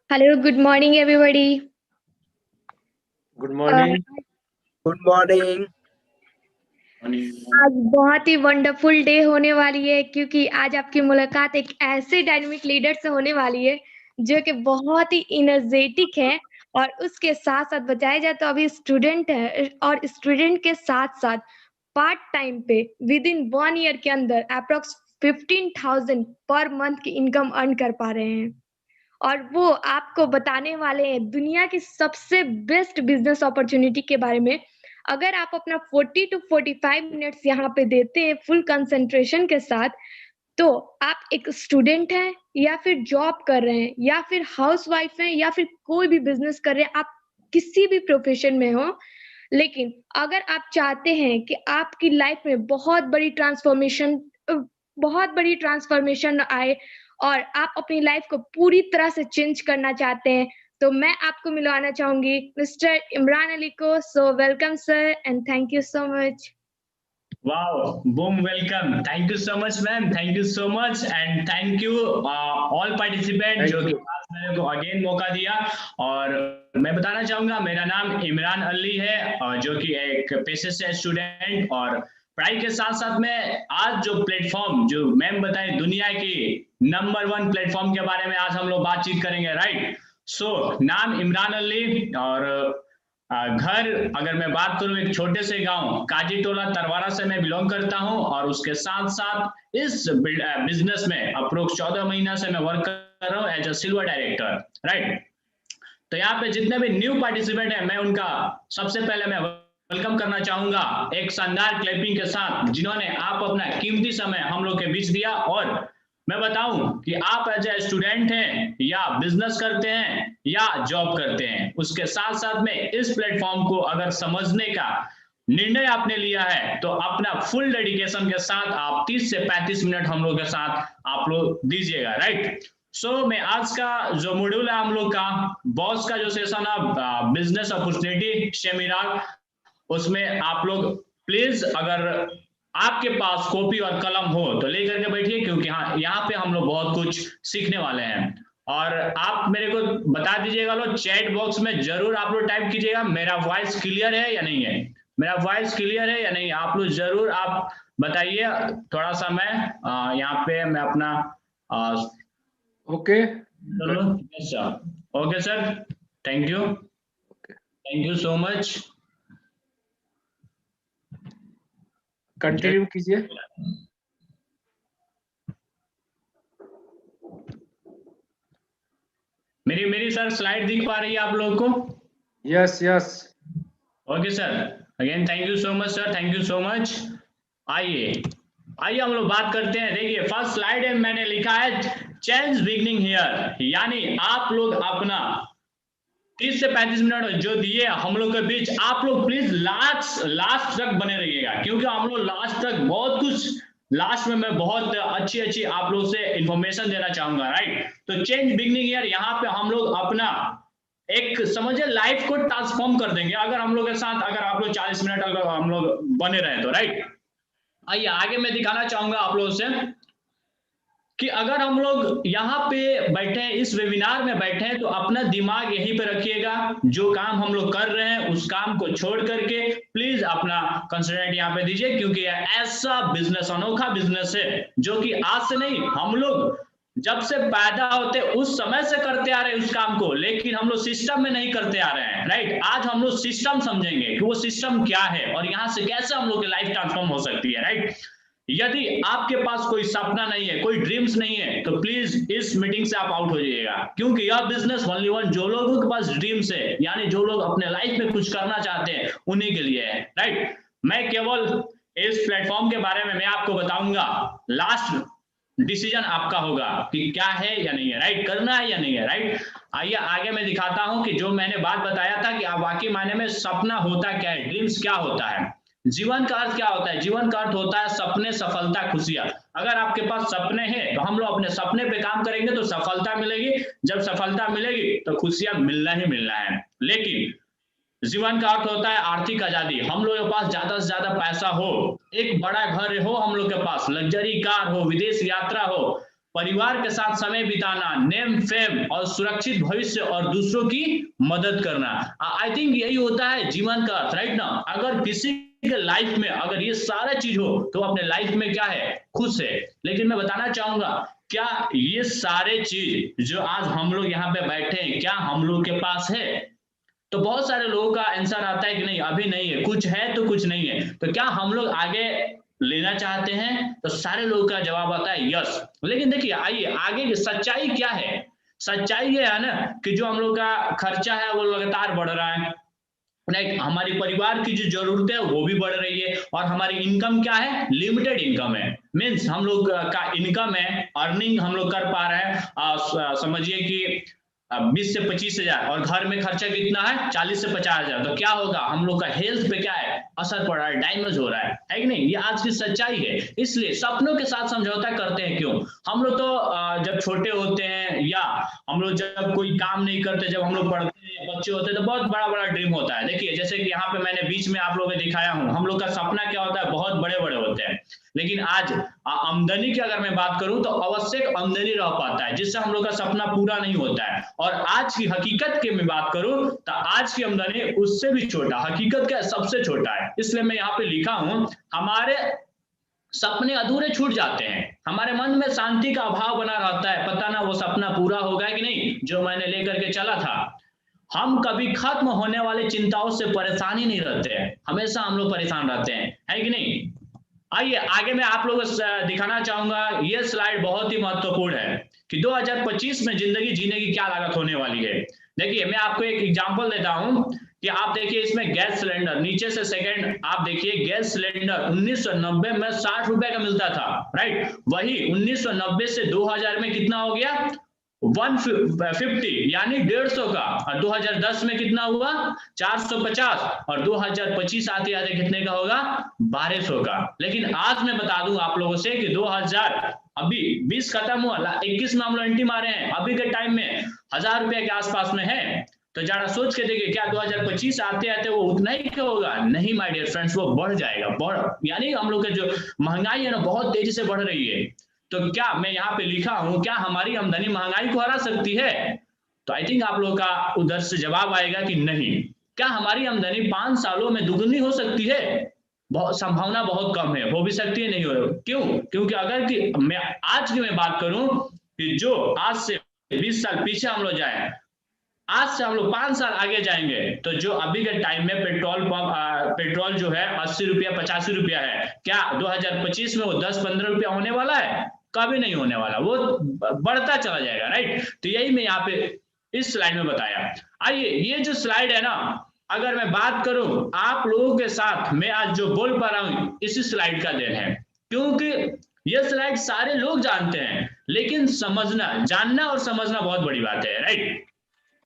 Hello, good morning, everybody. Good morning. Good morning. आज बहुत ही wonderful day होने वाली है क्योंकि आज आपकी मुलाकात एक ऐसे डायनेमिक लीडर से होने वाली है जो कि बहुत ही इनर्जेटिक है और उसके साथ साथ बताया जाए तो अभी स्टूडेंट है और स्टूडेंट के साथ साथ पार्ट टाइम पे विद इन 1 ईयर के अंदर अप्रोक्स 15,000 पर मंथ की इनकम अर्न कर पा रहे हैं और वो आपको बताने वाले हैं दुनिया की सबसे बेस्ट बिजनेस अपॉर्चुनिटी के बारे में। अगर आप अपना 40 टू 45 मिनट्स यहाँ पे देते हैं फुल कंसंट्रेशन के साथ, तो आप एक स्टूडेंट हैं या फिर जॉब कर रहे हैं या फिर हाउसवाइफ हैं या फिर कोई भी बिजनेस कर रहे हैं, आप किसी भी प्रोफेशन में हो, लेकिन अगर आप चाहते हैं कि आपकी लाइफ में बहुत बड़ी ट्रांसफॉर्मेशन आए और आप अपनी लाइफ को पूरी तरह से चेंज करना चाहते हैं, तो मैं आपको मिलवाना चाहूंगी मिस्टर इमरान अली को। So welcome sir and thank you so much. Wow, boom, welcome. Thank you so much, ma'am. Thank you so much, and thank you all participants जो कि आज मेरे को अगेन मौका दिया। और मैं बताना चाहूंगा मेरा नाम इमरान अली है और जो कि एक पेशे से स्टूडेंट और पढ़ाई के साथ साथ में आज जो प्लेटफॉर्म जो मैम बताए दुनिया की नंबर 1 प्लेटफॉर्म के बारे में आज हम लोग बातचीत करेंगे, राइट। सो नाम इमरान अली और घर अगर मैं बात करूं एक छोटे से गांव काजी टोला तरवारा से मैं बिलोंग करता हूं और उसके साथ साथ इस बिजनेस में अप्रोक्स 14 महीना से मैं वर्क कर रहा हूं as a silver director, right. तो यहाँ पे जितने भी न्यू पार्टिसिपेंट हैं मैं उनका सबसे पहले मैं वेलकम करना चाहूंगा एक शानदार क्लैपिंग के साथ जिन्होंने आप अपना कीमती समय हम लोग के बीच दिया। और मैं बताऊं कि आप एज ए स्टूडेंट हैं या बिजनेस करते हैं या जॉब करते हैं, उसके साथ साथ में इस प्लेटफॉर्म को अगर समझने का निर्णय आपने लिया है तो अपना फुल डेडिकेशन के साथ आप 30 से 35 मिनट हम लोग के साथ आप लोग दीजिएगा, राइट। सो मैं आज का जो मॉड्यूल है हम लोग का बॉस का जो सेशन है बिजनेस अपॉर्चुनिटी सेमिनार, उसमें आप लोग प्लीज अगर आपके पास कॉपी और कलम हो तो लेकर के बैठिए क्योंकि हाँ यहाँ पे हम लोग बहुत कुछ सीखने वाले हैं। और आप मेरे को बता दीजिएगा लोग चैट बॉक्स में जरूर आप लोग टाइप कीजिएगा मेरा वॉइस क्लियर है या नहीं है, मेरा वॉइस क्लियर है या नहीं, आप लोग जरूर आप बताइए। थोड़ा सा मैं यहाँ पे मैं अपना okay okay sir, thank you so much. Continue कीजिए। मेरी सर स्लाइड दिख पा रही है आप लोगों को? Yes yes. Okay sir, again thank you so much sir, thank you so much. आइए हम लोग बात करते हैं। देखिए फर्स्ट स्लाइड में मैंने लिखा है चेंज बिगनिंग हियर, यानी आप लोग अपना 30 से 35 मिनट जो दिए हम लोग के बीच आप लोग प्लीज लास्ट तक बने रहिएगा क्योंकि हम लोग लास्ट तक बहुत कुछ लास्ट में मैं बहुत अच्छी आप लोग से इंफॉर्मेशन देना चाहूंगा, राइट। तो चेंज बिगनिंग ईयर यहाँ पे हम लोग अपना एक समझिए लाइफ को ट्रांसफॉर्म कर देंगे अगर हम लोग के साथ अगर आप लोग 40 मिनट अगर हम लोग बने रहे तो, राइट। आइए आगे मैं दिखाना चाहूंगा आप लोगों से कि अगर हम लोग यहाँ पे बैठे हैं इस वेबिनार में बैठे हैं तो अपना दिमाग यहीं पे रखिएगा, जो काम हम लोग कर रहे हैं उस काम को छोड़ करके प्लीज अपना कंसंट्रेट यहाँ पे दीजिए क्योंकि ऐसा बिजनेस अनोखा बिजनेस है जो कि आज से नहीं हम लोग जब से पैदा होते उस समय से करते आ रहे हैं उस काम को, लेकिन हम लोग सिस्टम में नहीं करते आ रहे हैं, राइट। आज हम लोग सिस्टम समझेंगे कि वो सिस्टम क्या है और यहाँ से कैसे हम लोग की लाइफ ट्रांसफॉर्म हो सकती है, राइट। यदि आपके पास कोई सपना नहीं है कोई ड्रीम्स नहीं है तो प्लीज इस मीटिंग से आप आउट हो जाइएगा क्योंकि यह बिजनेस ओनली वन जो लोगों के पास ड्रीम्स है यानी जो लोग अपने लाइफ में कुछ करना चाहते हैं उन्हीं के लिए है, राइट। मैं केवल इस प्लेटफॉर्म के बारे में मैं आपको बताऊंगा, लास्ट डिसीजन आपका होगा कि क्या है या नहीं है, राइट, करना है या नहीं है, राइट। आइए आगे मैं दिखाता हूं कि जो मैंने बात बताया था कि आप वाकई मायने में सपना होता क्या है, ड्रीम्स क्या होता है, जीवन का अर्थ क्या होता है। जीवन का अर्थ होता है सपने, सफलता, खुशियां। अगर आपके पास सपने हैं तो हम लोग अपने सपने पे काम करेंगे तो सफलता मिलेगी, जब सफलता मिलेगी तो खुशियां मिलना ही मिलना है। लेकिन जीवन का अर्थ होता है आर्थिक आजादी, हम लोग के पास ज्यादा से ज्यादा पैसा हो, एक बड़ा घर हो, हम लोग के पास लग्जरी कार हो, विदेश यात्रा हो, परिवार के साथ समय बिताना, नेम फेम और सुरक्षित भविष्य और दूसरों की मदद करना। आई थिंक यही होता है जीवन का अर्थ, राइट ना। अगर किसी के लाइफ में अगर ये सारा चीज हो तो अपने लाइफ में क्या है, खुश है। लेकिन मैं बताना चाहूंगा, क्या ये सारे चीज जो आज हम लोग यहाँ पे बैठे हैं, क्या हम लोग के पास है? तो बहुत सारे लोगों का आंसर आता है कि नहीं, अभी नहीं है, कुछ है तो कुछ नहीं है। तो क्या हम लोग आगे लेना चाहते हैं? तो सारे लोगों का जवाब आता है यस। लेकिन देखिए, आइए आगे की सच्चाई क्या है। सच्चाई ये है ना कि जो हम लोग का खर्चा है वो लगातार बढ़ रहा है, राइट। हमारी परिवार की जो जरूरतें है वो भी बढ़ रही है, और हमारी इनकम क्या है, लिमिटेड इनकम है। मीन्स हम लोग का इनकम है, अर्निंग हम लोग कर पा रहे हैं समझिए कि 20 से 25 हजार, और घर में खर्चा कितना है, 40 से 50 हजार। तो क्या होगा, हम लोग का हेल्थ पे क्या है, असर पड़ रहा है, डैमेज हो रहा है कि नहीं। ये आज की सच्चाई है। इसलिए सपनों के साथ समझौता करते हैं क्यों? हम लोग तो जब छोटे होते हैं या हम लोग जब कोई काम नहीं करते, जब हम लोग पढ़ते हैं या बच्चे होते हैं, तो बहुत बड़ा बड़ा ड्रीम होता है। देखिए जैसे कि यहाँ पे मैंने बीच में आप लोगों को दिखाया हूँ, हम लोग का सपना क्या होता है, बहुत बड़े बड़े होते हैं। लेकिन आज आमदनी की अगर मैं बात करूं तो आवश्यक आमदनी रह पाता है, जिससे हम लोग का सपना पूरा नहीं होता है। और आज की हकीकत की मैं बात करूं तो आज की आमदनी उससे भी छोटा, हकीकत का सबसे छोटा है। इसलिए मैं यहाँ पे लिखा हूं, हमारे सपने अधूरे छूट जाते हैं, हमारे मन में शांति का अभाव बना रहता है, पता ना वो सपना पूरा होगा कि नहीं जो मैंने लेकर के चला था। हम कभी खत्म होने वाली चिंताओं से परेशान ही नहीं रहते हैं, हमेशा हम लोग परेशान रहते हैं, है कि नहीं। आइए आगे मैं आप लोगों को दिखाना चाहूंगा, ये स्लाइड बहुत ही महत्वपूर्ण है कि 2025 में जिंदगी जीने की क्या लागत होने वाली है। देखिए मैं आपको एक एग्जांपल देता हूं कि आप देखिए इसमें गैस सिलेंडर, नीचे से सेकंड आप देखिए, गैस सिलेंडर 1990 में 60 रुपए का मिलता था, राइट। वही 1990 से 2000 में कितना हो गया, 150 यानी 150 का, और 2010 में कितना हुआ, 450, और 2025 आते आते कितने का होगा, 1200 का। लेकिन आज मैं बता दूं आप लोगों से कि 2000 अभी 20 खत्म हुआ, 21 में हम लोग एंट्री मारे हैं, अभी के टाइम में 1000 रुपए के आसपास में है। तो जरा सोच के देखिए, क्या 2025 आते आते वो उतना ही होगा? नहीं माय डियर फ्रेंड्स, वो बढ़ जाएगा, यानी हम लोग का जो महंगाई है ना बहुत तेजी से बढ़ रही है। तो क्या मैं यहाँ पे लिखा हूं, क्या हमारी आमदनी महंगाई को हरा सकती है? तो आई थिंक आप लोगों का उधर से जवाब आएगा कि नहीं। क्या हमारी आमदनी 5 सालों में दुगनी हो सकती है? बहुत संभावना बहुत कम है, हो भी सकती है, नहीं हो। क्यों? क्योंकि अगर कि मैं आज की मैं बात करूं कि जो आज से 20 साल पीछे हम लोग जाए, आज से हम लोग 5 साल आगे जाएंगे, तो जो अभी के टाइम में पेट्रोल जो है 80 रुपया 85 रुपया है, क्या 2025 में वो 10-15 रुपया होने वाला है? कभी नहीं होने वाला, वो बढ़ता चला जाएगा, राइट। तो यही मैं यहाँ पे इस स्लाइड में बताया। आइए ये जो स्लाइड है ना, अगर मैं बात करूं आप लोगों के साथ, मैं आज जो बोल पा रहा हूं इसी स्लाइड का देन है, क्योंकि ये स्लाइड सारे लोग जानते हैं, लेकिन जानना और समझना बहुत बड़ी बात है, राइट।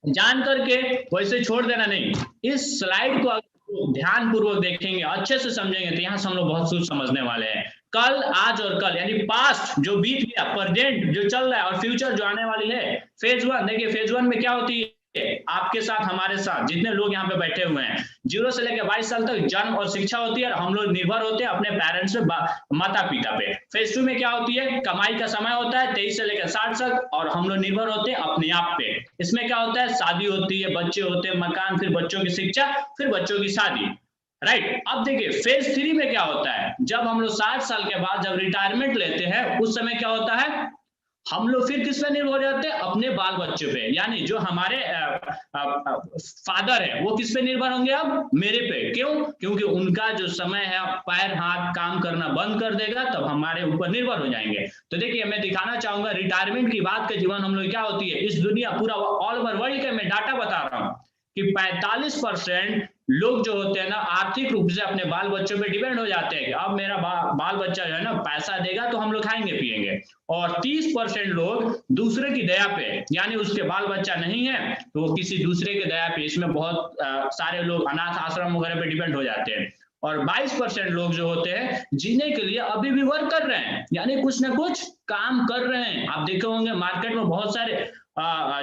जान करके वैसे छोड़ देना नहीं। इस स्लाइड को ध्यान पूर्वक देखेंगे, अच्छे से समझेंगे, तो यहाँ से हम लोग बहुत कुछ समझने वाले हैं। कल, आज और कल, यानी पास्ट जो बीत गया, प्रेजेंट जो चल रहा है, और फ्यूचर जो आने वाली है। फेज 1 देखिए, फेज 1 में क्या होती है, आपके साथ हमारे साथ जितने लोग यहाँ पे बैठे हुए हैं, 0 से लेकर 22 साल तक जन्म और शिक्षा होती है, और हम लोग निर्भर होते हैं अपने पेरेंट्स पे, माता पिता पे। फेज 2 में क्या होती है, कमाई का समय होता है 23 से लेकर 60 तक, और हम लोग निर्भर होते हैं अपने आप पे। इसमें क्या होता है, शादी होती है, बच्चे होते हैं, मकान, फिर बच्चों की शिक्षा, फिर बच्चों की शादी, राइट। अब देखिए फेज 3 में क्या होता है, जब हम लोग 60 साल के बाद जब रिटायरमेंट लेते हैं, उस समय क्या होता है, हम लोग फिर किस पे निर्भर हो जाते हैं, अपने बाल बच्चों पे। यानी जो हमारे फादर है वो किस पे निर्भर होंगे, अब मेरे पे। क्यों? क्योंकि उनका जो समय है, पैर हाथ काम करना बंद कर देगा, तब हमारे ऊपर निर्भर हो जाएंगे। तो देखिए मैं दिखाना चाहूंगा, रिटायरमेंट की बात के जीवन हम लोग क्या होती है, इस दुनिया पूरा ऑल ओवर वर्ल्ड का मैं डाटा बता रहा हूँ कि 45% लोग जो होते हैं ना, आर्थिक रूप से अपने बाल बच्चों पे डिपेंड हो जाते हैं कि अब मेरा बाल बच्चा जो है ना पैसा देगा तो हम लोग खाएंगे पिएंगे। और 30% लोग दूसरे की दया पे, यानी उसके बाल बच्चा नहीं है तो वो किसी दूसरे के दया पे, इसमें बहुत सारे लोग अनाथ आश्रम वगैरह पे डिपेंड हो जाते हैं। और 22% लोग जो होते हैं जीने के लिए अभी भी वर्क कर रहे हैं, यानी कुछ ना कुछ काम कर रहे हैं। आप देखे होंगे मार्केट में बहुत सारे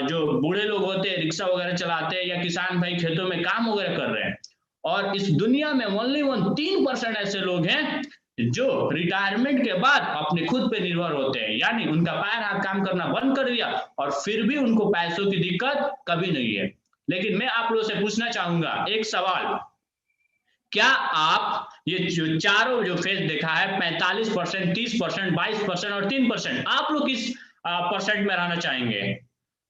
जो बूढ़े लोग होते हैं रिक्शा वगैरह चलाते हैं, या किसान भाई खेतों में काम वगैरह कर रहे हैं। और इस दुनिया में ओनली 3% ऐसे लोग हैं जो रिटायरमेंट के बाद अपने खुद पे निर्भर होते हैं, यानी उनका पैर हाथ काम करना बंद कर दिया और फिर भी उनको पैसों की दिक्कत कभी नहीं है। लेकिन मैं आप लोगों से पूछना चाहूंगा एक सवाल, क्या आप ये जो चारों जो फेज देखा है 45%, 30%, 22% और 3%, आप लोग किस परसेंट में रहना चाहेंगे?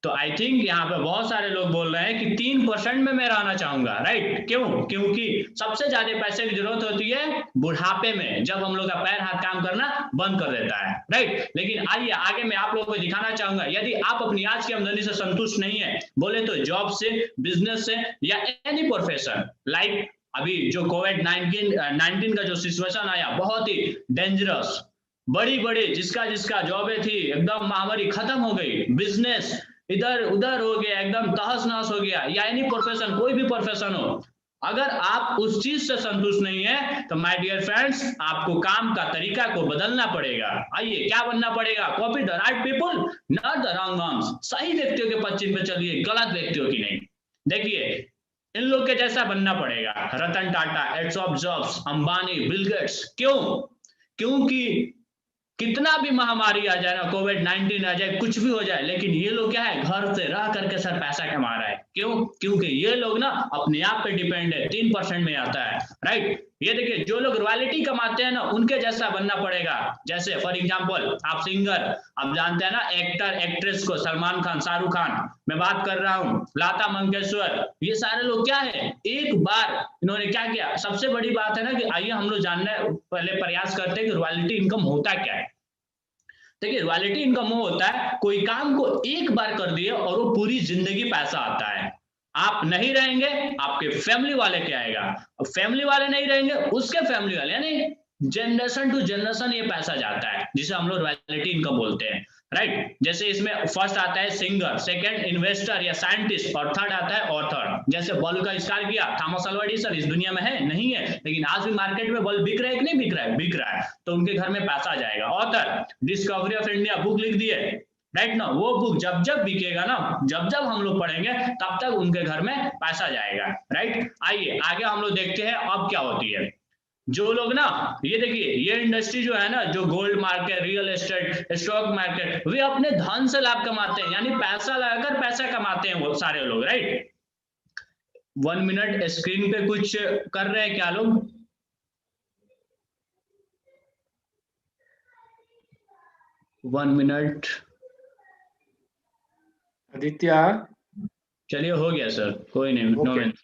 तो आई थिंक यहाँ पे बहुत सारे लोग बोल रहे हैं कि 3% में मैं रहना चाहूंगा, राइट? क्यों? क्योंकि सबसे ज्यादा पैसे की जरूरत होती है बुढ़ापे में, जब हम लोग का पैर हाथ काम करना बंद कर देता है, राइट? लेकिन आइए आगे मैं आप लोगों को दिखाना चाहूंगा, यदि आप अपनी आज की आमदनी से संतुष्ट नहीं है, बोले तो जॉब से, बिजनेस से या एनी प्रोफेशन, लाइक अभी जो कोविड-19 का जो सिचुएशन आया बहुत ही डेंजरस, बड़ी जिसका जॉबें थी एकदम महामारी खत्म हो गई, बिजनेस इधर उधर हो गया, एकदम तहस नहस हो गया, या एनी प्रोफेशन, कोई भी प्रोफेशन हो, अगर आप उस चीज से संतुष्ट नहीं है तो माय डियर फ्रेंड्स आपको काम का तरीका को बदलना पड़ेगा। आइए क्या बनना पड़ेगा? Copy the right people not the wrong ones. सही व्यक्तियों के पद चिन्ह पे चलिए, गलत व्यक्तियों की नहीं। देखिए इन लोग के जैसा बनना पड़ेगा, Ratan Tata, Steve Jobs, Ambani, Bill Gates. क्यों? क्योंकि कितना भी महामारी आ जाए ना, कोविड-19 आ जाए, कुछ भी हो जाए, लेकिन ये लोग क्या है, घर से रह करके सर पैसा कमा रहा है। क्यों? क्योंकि ये लोग ना अपने आप पे डिपेंड है, 3% में आता है, राइट? ये देखिए जो लोग रॉयल्टी कमाते हैं ना, उनके जैसा बनना पड़ेगा। जैसे फॉर एग्जांपल आप सिंगर, आप जानते हैं ना एक्टर एक्ट्रेस को, सलमान खान, शाहरुख खान, मैं बात कर रहा हूँ, लता मंगेशकर, ये सारे लोग क्या है, एक बार इन्होंने क्या किया। सबसे बड़ी बात है ना कि आइए हम लोग जानने पहले प्रयास करते हैं कि रॉयल्टी इनकम होता क्या है। देखिए रॉयल्टी इनकम वो होता है, कोई काम को एक बार कर दिए और वो पूरी जिंदगी पैसा आता है। आप नहीं रहेंगे, आपके फैमिली वाले क्या आएगा, फैमिली वाले नहीं रहेंगे, उसके फैमिली वाले, यानी जनरेशन टू जनरेशन ये पैसा जाता है, जिसे हम लोग रॉयल्टी इनकम बोलते हैं, राइट? जैसे इसमें फर्स्ट आता है सिंगर, सेकंड इन्वेस्टर या साइंटिस्ट, और थर्ड आता है ऑथर। जैसे बल्ब का आविष्कार किया थॉमस अल्वा एडिसन, इस दुनिया में है नहीं है, लेकिन आज भी मार्केट में बल्ब बिक रहा है कि नहीं बिक रहा है? बिक रहा है, तो उनके घर में पैसा जाएगा। Author discovery of India book लिख दिए, राइट ना, वो बुक जब जब बिकेगा ना, जब जब हम लोग पढ़ेंगे तब तक उनके घर में पैसा जाएगा, राइट? आइए आगे हम लोग देखते हैं अब क्या होती है। जो लोग ना, ये देखिए ये इंडस्ट्री जो है ना, जो gold market, real estate, stock market, वे अपने धन से लाभ कमाते हैं, यानी पैसा लगाकर पैसा कमाते हैं वो सारे लोग, राइट? 1 मिनट, स्क्रीन पे कुछ कर रहे हैं क्या लोग? वन मिनट, आदित्य, चलिए हो गया सर, कोई नहीं, नो Okay. मेंशन।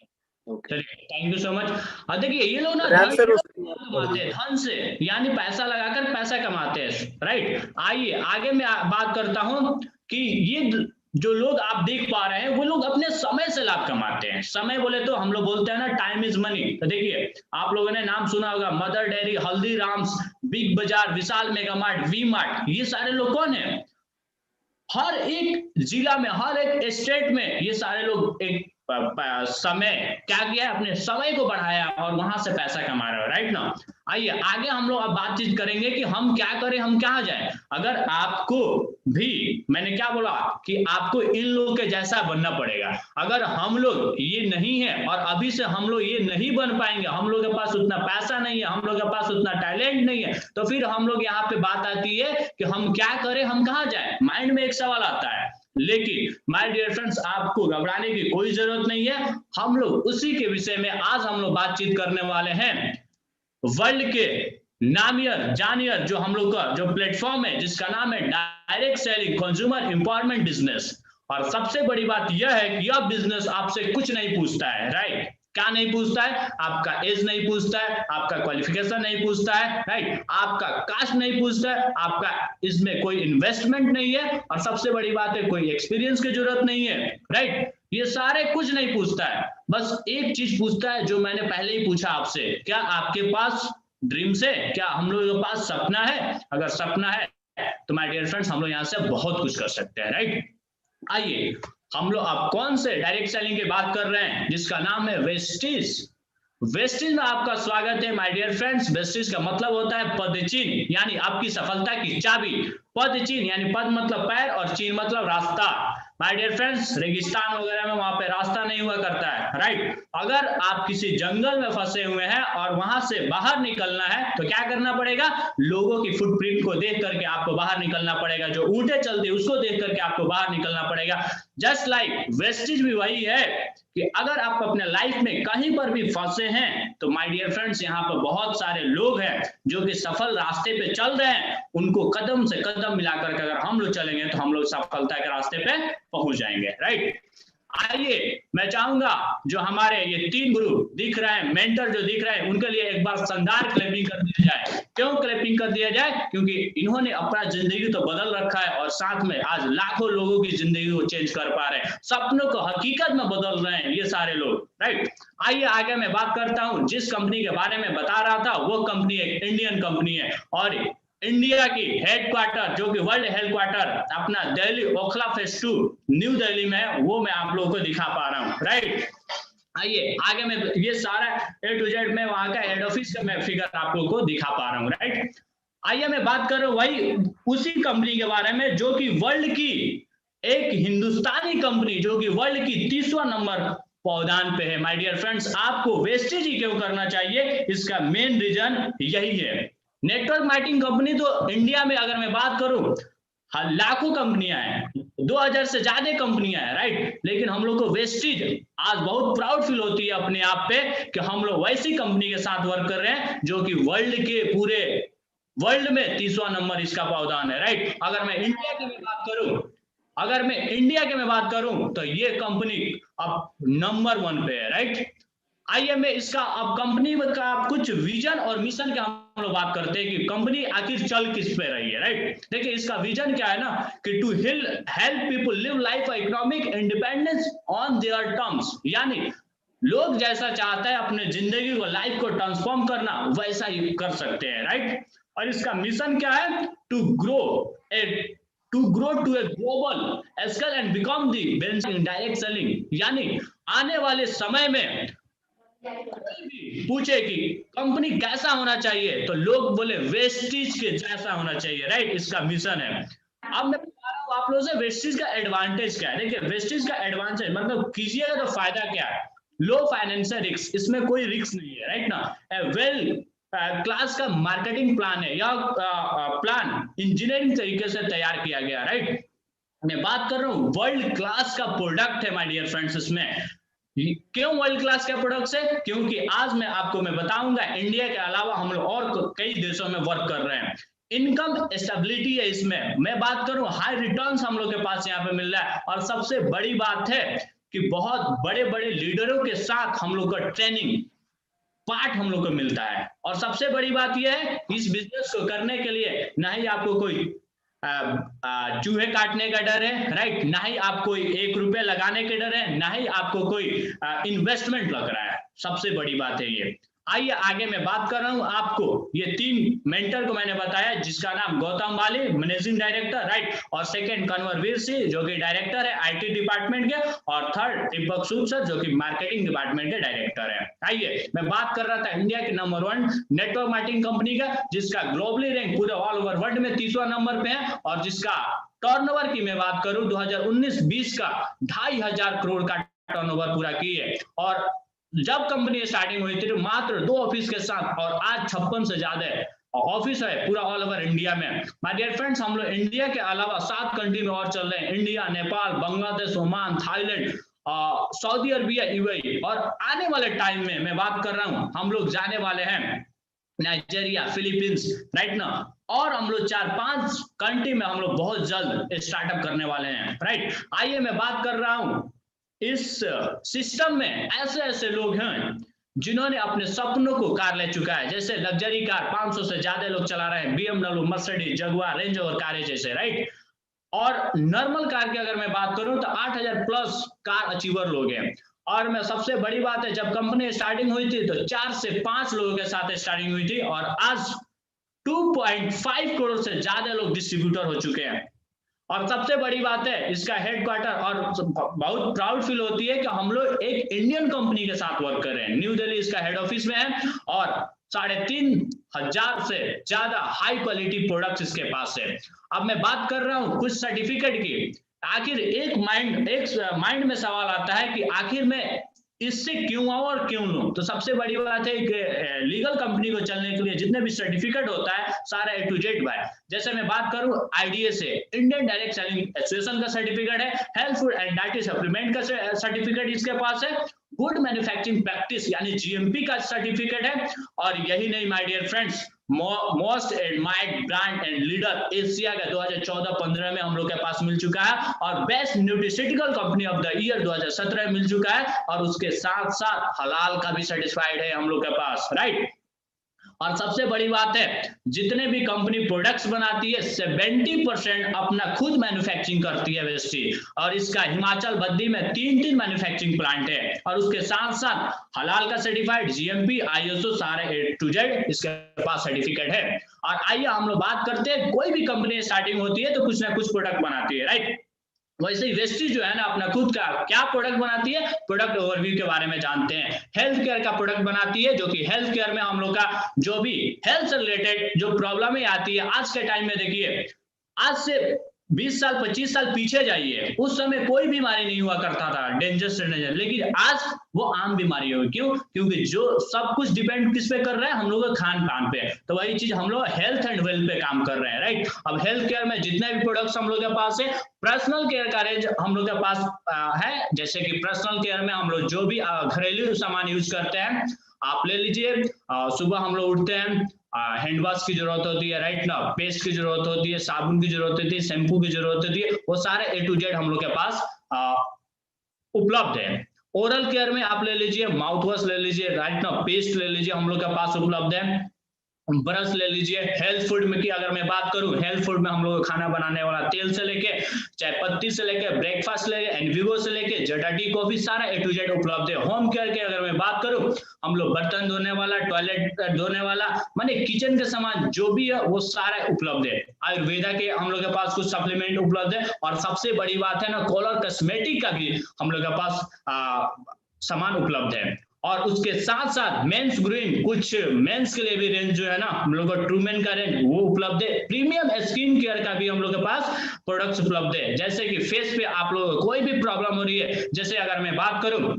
चलिए थैंक यू सो मच। देखिए ये लोग ना राम सर, कमाते हैं धन से, यानी पैसा लगाकर पैसा कमाते हैं, राइट? आइए आगे मैं बात करता हूं कि ये जो लोग आप देख पा रहे हैं वो लोग अपने समय से लाभ कमाते हैं। समय बोले तो हम लोग बोलते हैं ना टाइम इज मनी। तो देखिए आप लोगों ने नाम सुना होगा, मदर डेयरी, हल्दीराम्स, बिग बाजार, विशाल मेगा मार्ट, वी मार्ट, ये सारे लोग कौन है? हर एक जिला में, हर एक स्टेट में ये सारे लोग एक समय क्या किया है, अपने समय को बढ़ाया और वहां से पैसा कमा रहे हो, राइट ना? आइए आगे हम लोग अब बातचीत करेंगे कि हम क्या करें, हम कहाँ जाएं। अगर आपको भी, मैंने क्या बोला कि आपको इन लोगों के जैसा बनना पड़ेगा। अगर हम लोग ये नहीं है और अभी से हम लोग ये नहीं बन पाएंगे, हम लोग के पास उतना पैसा नहीं है, हम लोग के पास उतना टैलेंट नहीं है, तो फिर हम लोग यहाँ पे बात आती है कि हम क्या करें, हम कहाँ जाएं। माइंड में एक सवाल आता है, लेकिन माय डियर फ्रेंड्स आपको घबराने की कोई जरूरत नहीं है। हम लोग उसी के विषय में आज हम लोग बातचीत करने वाले हैं। वर्ल्ड के नामियर जानियर जो हम लोग का जो प्लेटफॉर्म है, जिसका नाम है direct selling consumer empowerment business. और सबसे बड़ी बात यह है कि यह बिजनेस आपसे कुछ नहीं पूछता है, राइट? क्या नहीं पूछता है? आपका एज नहीं पूछता है, आपका क्वालिफिकेशन नहीं पूछता है, राइट? आपका कास्ट नहीं पूछता है, आपका इसमें कोई इन्वेस्टमेंट नहीं है, और सबसे बड़ी बात है कोई एक्सपीरियंस की जरूरत नहीं है, राइट? ये सारे कुछ नहीं पूछता है, बस एक चीज पूछता है जो मैंने पहले ही पूछा आपसे, क्या आपके पास ड्रीम्स है? क्या हम लोगों के पास सपना है? अगर सपना है तो माय डियर फ्रेंड्स हम लोग यहाँ से बहुत कुछ कर सकते हैं, राइट? आइए हम लोग आप कौन से डायरेक्ट सेलिंग की बात कर रहे हैं, जिसका नाम है वेस्टिज। वेस्टिज में आपका स्वागत है माय डियर फ्रेंड्स। वेस्टिज का मतलब होता है पद चिन्ह, यानी आपकी सफलता की चाबी। पद चिन्ह यानी पद मतलब पैर और चिन्ह मतलब रास्ता। माय डियर फ्रेंड्स, रेगिस्तान वगैरह में वहां पे रास्ता नहीं हुआ करता है, राइट। अगर आप किसी जंगल में फंसे हुए हैं और वहां से बाहर निकलना है तो क्या करना पड़ेगा, लोगों की फुटप्रिंट को देख करके आपको बाहर निकलना पड़ेगा, जो ऊंटे चलते उसको देख करके आपको बाहर निकलना पड़ेगा। जस्ट लाइक वेस्टिज भी वही है कि अगर आप अपने लाइफ में कहीं पर भी फंसे हैं तो माय डियर फ्रेंड्स, यहाँ पर बहुत सारे लोग हैं जो कि सफल रास्ते पे चल रहे हैं, उनको कदम से कदम मिलाकर के अगर हम लोग चलेंगे तो हम लोग सफलता के रास्ते पे पहुंच जाएंगे, राइट। आइए मैं चाहूंगा जो हमारे ये 3 गुरु दिख रहे हैं, मेंटर जो दिख रहे हैं, उनके लिए एक बार शानदार क्लैपिंग कर दिया जाए। क्यों क्लैपिंग कर दिया जाए? क्योंकि इन्होंने अपना जिंदगी तो बदल रखा है और साथ में आज लाखों लोगों की जिंदगी को चेंज कर पा रहे हैं, सपनों को हकीकत में बदल रहे हैं ये सारे लोग, राइट। आइए आगे मैं बात करता हूं। जिस कंपनी के बारे में बता रहा था वो कंपनी एक इंडियन कंपनी है और इंडिया की हेडक्वार्टर जो कि वर्ल्ड हेडक्वार्टर अपना दिल्ली ओखला फेज 2 न्यू दिल्ली में है, वो मैं आप लोगों को दिखा पा रहा हूं, राइट। आइए आगे मैं ये सारा A to Z में वहां का हेड ऑफिस का मैं फिगर आप लोगों को दिखा पा रहा हूं, राइट। आइए मैं बात कर रहा हूं वही उसी कंपनी के बारे में जो कि वर्ल्ड की एक हिंदुस्तानी कंपनी जो कि वर्ल्ड की 30वां नंबर पौधान पे है। माय डियर फ्रेंड्स, आपको वेस्टेज ही क्यों करना चाहिए, इसका मेन रीजन यही है। नेटवर्क मार्केटिंग कंपनी तो इंडिया में अगर मैं बात करूं लाखों कंपनियां हैं, 2000 से ज्यादा कंपनियां हैं, राइट। लेकिन हम लोग को वेस्टेज आज बहुत प्राउड फील होती है अपने आप पे कि हम लोग वैसी कंपनी के साथ वर्क कर रहे हैं जो कि वर्ल्ड के पूरे वर्ल्ड में 30वां नंबर इसका पावदान है, राइट। अगर मैं इंडिया की मैं बात करूं तो ये कंपनी अब नंबर 1 पे है, राइट। आइए मैं इसका अब कंपनी का कुछ विजन और मिशन का हम लोग बात करते हैं कि कंपनी आखिर चल किस पे रही है, राइट। देखिए इसका विजन क्या है ना कि to help people live life economic independence on their terms, यानी लोग जैसा चाहता है अपने जिंदगी को लाइफ को ट्रांसफॉर्म करना वैसा ही कर सकते हैं, राइट। और इसका मिशन क्या है, to grow to a global scale and become the benchmark in direct selling, यानी आने वाले समय में पूछे कि कंपनी कैसा होना चाहिए तो लोग बोले वेस्टेज के जैसा होना चाहिए, राइट। इसका मिशन है। अब मैं बता रहा हूं आप लोगों से वेस्टेज का एडवांटेज क्या है। देखिए वेस्टेज का एडवांटेज मतलब कीजिएगा तो फायदा क्या है, लो फाइनेंशियल रिस्क, इसमें कोई रिस्क नहीं है, राइट ना। वेल क्लास का मार्केटिंग प्लान है या प्लान इंजीनियरिंग तरीके से तैयार किया गया, राइट। मैं बात कर रहा हूँ वर्ल्ड क्लास का प्रोडक्ट है माय डियर फ्रेंड्स। इसमें क्यों वर्ल्ड क्लास का प्रोडक्ट्स है, क्योंकि आज मैं बताऊंगा इंडिया के अलावा हम लोग और कई देशों में वर्क कर रहे हैं। इनकम स्टेबिलिटी है इसमें। मैं बात करूं हाई रिटर्न्स हम लोग के पास यहाँ पे मिल रहा है और सबसे बड़ी बात है कि बहुत बड़े बड़े लीडरों के साथ हम लोग का ट्रेनिंग पार्ट हम लोग को मिलता है। और सबसे बड़ी बात यह है इस बिजनेस को करने के लिए ना ही आपको कोई चूहे काटने का डर है, राइट, ना ही आपको 1 रुपया लगाने के डर है, ना ही आपको कोई इन्वेस्टमेंट लग रहा है। सबसे बड़ी बात है ये। आइए आगे मैं बात कर रहा हूं आपको ये 3 मेंटर को मैंने बताया जिसका नाम गौतम बाली मैनेजिंग डायरेक्टर, राइट, और सेकंड कन्वरवीर सिंह जो कि डायरेक्टर है आईटी डिपार्टमेंट के, और थर्ड दीपक सूद सर जो कि मार्केटिंग डिपार्टमेंट के डायरेक्टर है। आइए मैं बात कर रहा था इंडिया के नंबर 1 नेटवर्क मार्केटिंग कंपनी का जिसका ग्लोबली रैंक पूरे ऑल ओवर वर्ल्ड में 30वां नंबर पे है और जिसका टर्नओवर की मैं बात करूं 2019-20 का 2500 करोड़ का टर्नओवर पूरा की है। और जब कंपनी स्टार्टिंग हुई थी तो मात्र 2 ऑफिस के साथ और आज 56 से ज्यादा ऑफिस है पूरा ऑल ओवर इंडिया में। माय डियर फ्रेंड्स, हम लोग इंडिया के अलावा 7 कंट्री में और चल रहे हैं, India, Nepal, Bangladesh, Oman, Thailand, Saudi Arabia, UAE, और आने वाले टाइम में मैं बात कर रहा हूं हम लोग जाने वाले हैं नाइजीरिया, फिलीपींस, राइट ना, और हम लोग 4-5 कंट्री में हम लोग बहुत जल्द स्टार्टअप करने वाले हैं, राइट। आइए मैं बात कर रहा हूं इस सिस्टम में ऐसे लोग हैं जिन्होंने अपने सपनों को कार ले चुका है, जैसे लग्जरी कार 500 से ज्यादा लोग चला रहे हैं, BMW, Mercedes, Jaguar, range rover कारें जैसे, राइट। और नॉर्मल कार की अगर मैं बात करूं तो 8000 प्लस कार अचीवर लोग हैं। और मैं सबसे बड़ी बात है जब कंपनी स्टार्टिंग हुई थी तो 4 से 5 लोगों के साथ स्टार्टिंग हुई थी और आज 2.5 करोड़ से ज्यादा लोग डिस्ट्रीब्यूटर हो चुके हैं। और सबसे बड़ी बात है इसका हेडक्वार्टर, और बहुत प्राउड फील होती है कि हम लोग एक इंडियन कंपनी के साथ वर्क कर रहे हैं। न्यू दिल्ली इसका हेड ऑफिस में है और 3500 से ज्यादा हाई क्वालिटी प्रोडक्ट्स इसके पास है। अब मैं बात कर रहा हूं कुछ सर्टिफिकेट की। आखिर एक माइंड में सवाल आता है कि आखिर मैं इससे क्यों आऊं और क्यों लूं। तो सबसे बड़ी बात है कि लीगल कंपनी को चलने के लिए जितने भी सर्टिफिकेट होता है सारा A to Z भाई। जैसे मैं बात करूं IDA से, इंडियन डायरेक्ट सेलिंग एसोसिएशन का सर्टिफिकेट है, health food and dietary supplement का सर्टिफिकेट इसके पास है, गुड मैन्युफैक्चरिंग प्रैक्टिस यानी GMP का सर्टिफिकेट है, और यही नहीं my dear friends, most admired brand and leader Asia का 2014-15 में हम लोग के पास मिल चुका है, और best nutraceutical company of the year 2017 में मिल चुका है, और उसके साथ साथ हलाल का भी सर्टिफाइड है हम लोग के पास, राइट। और सबसे बड़ी बात है, जितने भी कंपनी प्रोडक्ट्स बनाती है 70% अपना खुद मैन्युफैक्चरिंग करती है वेस्टीज, और इसका हिमाचल बद्दी में 3 मैन्युफैक्चरिंग प्लांट है, और उसके साथ साथ हलाल का सर्टिफाइड, GMP, ISO सारे A to Z इसके पास सर्टिफिकेट है। और आइए हम लोग बात करते हैं, कोई भी कंपनी स्टार्टिंग होती है तो कुछ ना कुछ प्रोडक्ट बनाती है, राइट। वैसे ही वेस्टीज जो है ना अपना खुद का क्या प्रोडक्ट बनाती है, प्रोडक्ट ओवरव्यू के बारे में जानते हैं। हेल्थ केयर का प्रोडक्ट बनाती है, जो कि हेल्थ केयर में हम लोग का जो भी हेल्थ से रिलेटेड जो प्रॉब्लम आती है, आज के टाइम में देखिए, आज से 20 साल 25 साल पीछे जाइए, उस समय कोई बीमारी नहीं हुआ करता था डेंजरस, लेकिन आज वो आम बीमारी हो। क्यों? क्योंकि जो सब कुछ डिपेंड किस पे कर रहा है, हम लोग खान पान पे। तो वही चीज हम लोग हेल्थ एंड वेल्थ पे काम कर रहे हैं, राइट। अब हेल्थ केयर में जितने भी प्रोडक्ट्स हम लोग के पास है, पर्सनल केयर का रेंज हम लोग के पास है, जैसे कि पर्सनल केयर में हम लोग जो भी घरेलू सामान यूज करते हैं, आप ले लीजिए, सुबह हम लोग उठते हैं, हैंड वॉश की जरूरत होती है, राइट ना, पेस्ट की जरूरत होती है, साबुन की जरूरत होती है, शैम्पू की जरूरत होती है, वो सारे A to Z हम लोग के पास उपलब्ध है। ओरल केयर में आप ले लीजिए, माउथ वॉश ले लीजिए, राइट ना, पेस्ट ले लीजिए, हम लोग के पास उपलब्ध है, ब्रश ले लीजिए। हेल्थ फूड में की अगर मैं बात करूं, हेल्थ फूड में हम लोग खाना बनाने वाला तेल से लेके चाय पत्ती से लेके ब्रेकफास्ट लेके एनविगो से लेके जटा टी कॉफी सारा A to Z उपलब्ध है। होम केयर के अगर मैं बात करूं, हम लोग बर्तन धोने वाला, टॉयलेट धोने वाला, माने किचन के सामान जो भी है वो सारा उपलब्ध है। आयुर्वेदा के हम लोग के पास कुछ सप्लीमेंट उपलब्ध है, और सबसे बड़ी बात है ना, कॉलर कॉस्मेटिक का भी हम लोग के पास सामान उपलब्ध है। और उसके साथ साथ मेंस ग्रूमिंग, कुछ मेंस के लिए भी रेंज जो है ना हम लोग का ट्रूमेन का रेंज वो उपलब्ध है। प्रीमियम स्किन केयर का भी हम लोग के पास प्रोडक्ट्स उपलब्ध है, जैसे कि फेस पे आप लोग कोई भी प्रॉब्लम हो रही है, जैसे अगर मैं बात करूं,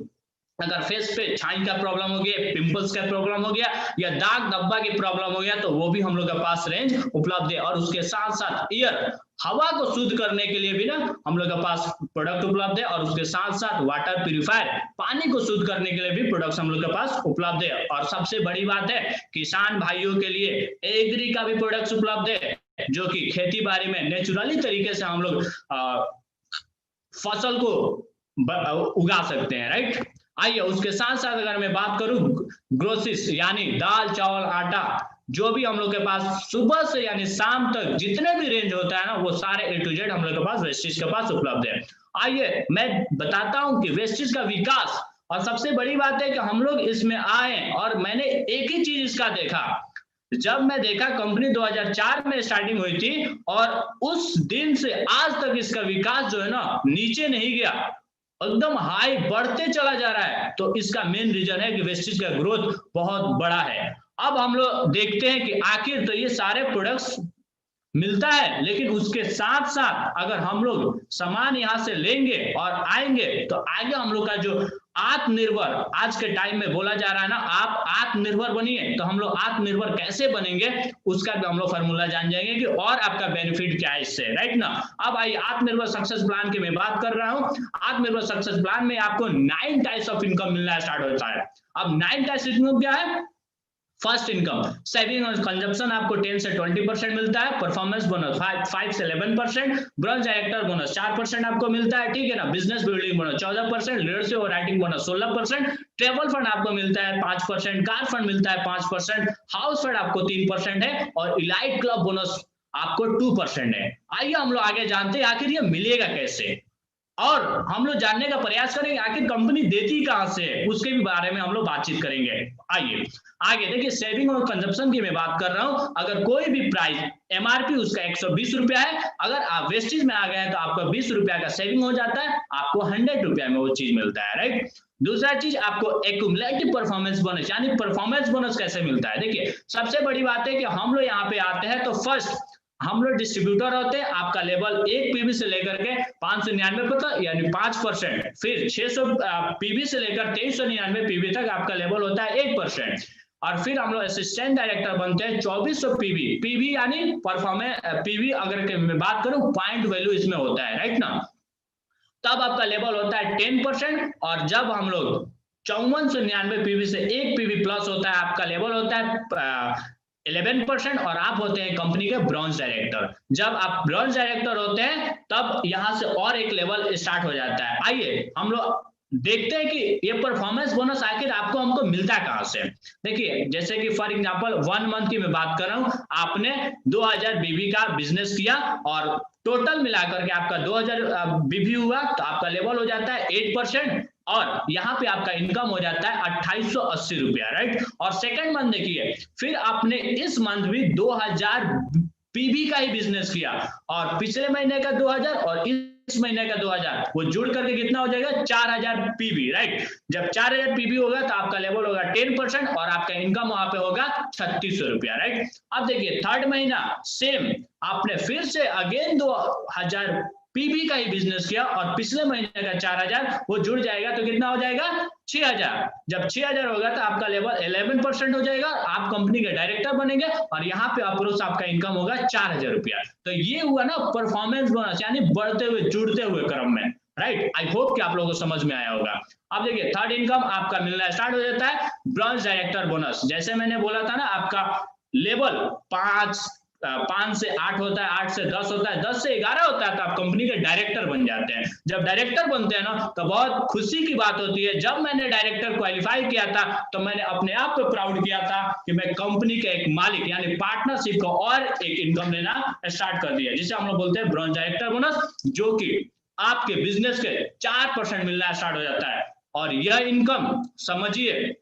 अगर फेस पे छाई का प्रॉब्लम हो गया, पिंपल्स का प्रॉब्लम हो गया, या दाग धब्बा की प्रॉब्लम हो गया, तो वो भी हम लोग के पास रेंज उपलब्ध है। और उसके साथ साथ ईयर, हवा को शुद्ध करने के लिए भी ना हम लोग के पास प्रोडक्ट उपलब्ध है, और उसके साथ साथ वाटर प्यूरिफायर, पानी को शुद्ध करने के लिए भी प्रोडक्ट्स हम लोग के पास उपलब्ध है। और सबसे बड़ी बात है, किसान भाइयों के लिए एग्री का भी प्रोडक्ट्स उपलब्ध है, जो कि खेती बाड़ी में नेचुरली तरीके से हम लोग फसल को उगा सकते हैं, राइट। आइए उसके साथ साथ अगर मैं बात करूं, ग्रोसरीज यानी दाल चावल आटा, जो भी हम लोग के पास सुबह से यानी शाम तक जितने भी रेंज होता है ना, वो सारे A to Z हम लोग के पास वेस्टीज के पास उपलब्ध है। आइए मैं बताता हूं कि वेस्टीज का विकास, और सबसे बड़ी बात है कि हम लोग इसमें आए, और मैंने एक ही चीज इसका देखा, जब मैं देखा कंपनी 2004 में स्टार्टिंग हुई थी, और उस दिन से आज तक इसका विकास जो है ना नीचे नहीं गया, एकदम हाई बढ़ते चला जा रहा है। तो इसका मेन रीजन है कि वेस्टीज का ग्रोथ बहुत बड़ा है। अब हम लोग देखते हैं कि आखिर तो ये सारे प्रोडक्ट्स मिलता है, लेकिन उसके साथ साथ अगर हम लोग सामान यहाँ से लेंगे और आएंगे, तो आगे हम लोग का जो आत्मनिर्भर आज के टाइम में बोला जा रहा है ना, आप आत्मनिर्भर बनिए, तो हम लोग आत्मनिर्भर कैसे बनेंगे उसका भी हम लोग फॉर्मूला जान जाएंगे कि और आपका बेनिफिट क्या है इससे, राइट ना। अब आइए आत्मनिर्भर सक्सेस प्लान की मैं बात कर रहा हूँ। आत्मनिर्भर सक्सेस प्लान में आपको 9 टाइप्स ऑफ इनकम मिलना स्टार्ट होता है। अब 9 टाइप्स इनकम क्या है? फर्स्ट इनकम, सेविंग और कंजप्शन आपको 10 से 20% मिलता है, परफॉर्मेंस बोनस 5 से 11%, ब्रॉन्ज डायरेक्टर बोनस 4% आपको मिलता है, ठीक है ना। बिजनेस बिल्डिंग बोनस 14%, लीडरशिप और राइटिंग बोनस 16%, ट्रेवल फंड आपको मिलता है 5%, कार फंड मिलता है 5%, हाउस फंड आपको 3% है, और इलाइट क्लब बोनस आपको 2% है। आइए हम लोग आगे जानते हैं आखिर ये मिलेगा कैसे, और हम लोग जानने का प्रयास करेंगे आखिर कंपनी देती कहां से है, उसके भी बारे में हम लोग बातचीत करेंगे। आइए आगे देखिए, सेविंग और कंजप्शन की मैं बात कर रहा हूं। अगर कोई भी प्राइस एमआरपी उसका 120 रुपया है, अगर आप वेस्टेज में आ गए हैं तो आपका 20 रुपया का सेविंग हो जाता है, आपको 100 रुपया में वो चीज मिलता है, राइट। दूसरा चीज आपको एक्यूमुलेटिव परफॉर्मेंस बोनस, यानी परफॉर्मेंस बोनस कैसे मिलता है। देखिए सबसे बड़ी बात है कि हम लोग यहाँ पे आते हैं तो फर्स्ट हम लोग डिस्ट्रीब्यूटर होते हैं, आपका लेवल 1 पीवी से लेकर के 599 तक यानी 5%, फिर 600 पीवी से लेकर 2399 पीवी तक आपका लेवल होता है 1%, और फिर हम लोग असिस्टेंट डायरेक्टर बनते हैं 2400 पीवी। पीवी यानी परफॉर्मेंस, पीवी अगर मैं बात करूं पॉइंट वैल्यू इसमें होता है, राइट ना, तब आपका लेवल होता है 10%, और जब हम लोग 5499 पीवी से 1 पीवी प्लस होता है आपका लेवल होता है 11%, और आप होते हैं कंपनी के ब्रॉन्ज डायरेक्टर। जब आप ब्रॉन्ज डायरेक्टर होते हैं तब यहां से और एक लेवल स्टार्ट हो जाता है। आइए हम लोग देखते हैं कि ये परफॉर्मेंस बोनस आखिर आपको हमको मिलता है कहां से। देखिए जैसे कि फॉर एग्जांपल 1 मंथ की मैं बात कर रहा हूं, आपने 2000 बीबी का बिजनेस किया और टोटल मिलाकर के आपका 2000 बीबी हुआ, तो आपका लेवल हो जाता है 8%, और यहाँ पे आपका इनकम हो जाता है 2880 रुपया, राइट। और सेकंड मंथ देखिए, फिर आपने इस मंथ भी 2000 पीबी का ही बिजनेस किया, और पिछले महीने का 2000 और इस महीने का 2000 वो जुड़ करके कितना हो जाएगा 4000 पीबी, राइट। जब 4000 पीबी होगा तो आपका लेवल होगा 10%, और आपका इनकम वहां पे होगा 3600 रुपया, राइट। अब देखिए थर्ड महीना सेम, आपने फिर से अगेन 2000 पीबी का ही बिजनेस किया, और पिछले महीने का 4000 वो जुड़ जाएगा तो कितना हो जाएगा 6000। जब 6000 होगा तो आपका लेवल 11% हो जाएगा, आप कंपनी के डायरेक्टर बनेंगे, और यहाँ पे अप्रोच आपका इनकम होगा 4000 रुपया। तो ये हुआ ना परफॉर्मेंस बोनस, यानी बढ़ते हुए जुड़ते हुए क्रम में, राइट। आई होप कि आप लोगों को समझ में आया होगा। अब देखिए थर्ड इनकम आपका मिलना स्टार्ट हो जाता है ब्रॉन्ज डायरेक्टर बोनस। जैसे मैंने बोला था ना, आपका लेवल 5 से 8 होता है, 8 से 10 होता है, 10 से 11 होता है, तो आप कंपनी के डायरेक्टर बन जाते हैं। जब डायरेक्टर बनते हैं ना तो बहुत खुशी की बात होती है। जब मैंने डायरेक्टर क्वालिफाई किया था तो मैंने अपने आप को प्राउड किया था कि मैं कंपनी के एक मालिक यानी पार्टनरशिप को और एक इनकम लेना स्टार्ट कर दिया, जिसे हम लोग बोलते हैं ब्रॉन्ज डायरेक्टर बोनस, जो कि आपके बिजनेस के 4% मिलना स्टार्ट हो जाता है। और यह इनकम समझिए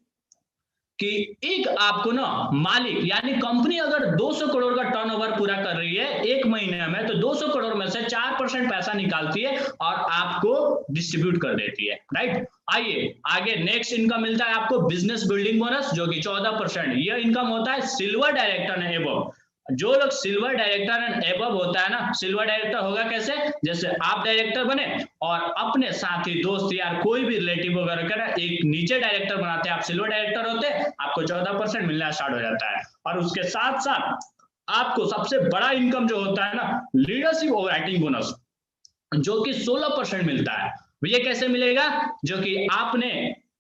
कि एक आपको ना मालिक यानी कंपनी अगर 200 करोड़ का टर्नओवर पूरा कर रही है एक महीने में, तो 200 करोड़ में से 4% पैसा निकालती है और आपको डिस्ट्रीब्यूट कर देती है, राइट। आइए आगे नेक्स्ट इनकम मिलता है आपको बिजनेस बिल्डिंग बोनस, जो कि 14%। यह इनकम होता है सिल्वर डायरेक्टर एंड एबव। जो लोग सिल्वर डायरेक्टर एंड एबव होता है ना, सिल्वर डायरेक्टर होगा कैसे, जैसे आप डायरेक्टर बने और अपने साथी दोस्त यार कोई भी रिलेटिव वगैरह का एक नीचे डायरेक्टर बनाते हैं, आप सिल्वर डायरेक्टर होते हैं, आपको 14% मिलना स्टार्ट हो जाता है। और उसके साथ साथ आपको सबसे बड़ा इनकम जो होता है ना लीडरशिप ओवरराइटिंग बोनस, जो कि 16% मिलता है। ये कैसे मिलेगा, जो कि आपने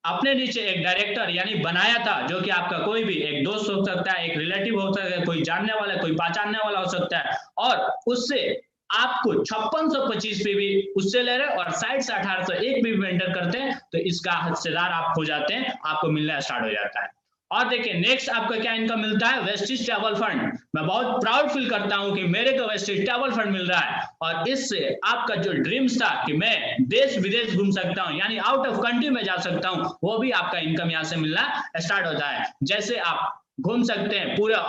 अपने नीचे एक डायरेक्टर यानी बनाया था, जो कि आपका कोई भी एक दोस्त हो सकता है, एक रिलेटिव हो सकता है, कोई जानने वाला, कोई पहचानने वाला हो सकता है, और उससे आपको 5625 पीवी उससे ले रहे और साइड से 1801 पीवी एंटर करते हैं, तो इसका हिस्सेदार आप हो जाते हैं, आपको मिलना स्टार्ट हो जाता है। और देखिए नेक्स्ट आपका क्या इनकम मिलता है, वेस्टेज ट्रैवल फंड। मैं बहुत प्राउड फील करता हूं कि मेरे को वेस्टेज ट्रैवल फंड मिल रहा है, और इससे आपका जो ड्रीम्स था कि मैं देश विदेश घूम सकता हूं यानी आउट ऑफ कंट्री में जा सकता हूं, वो भी आपका इनकम यहां से मिलना स्टार्ट होता है। जैसे आप घूम सकते हैं पूरा,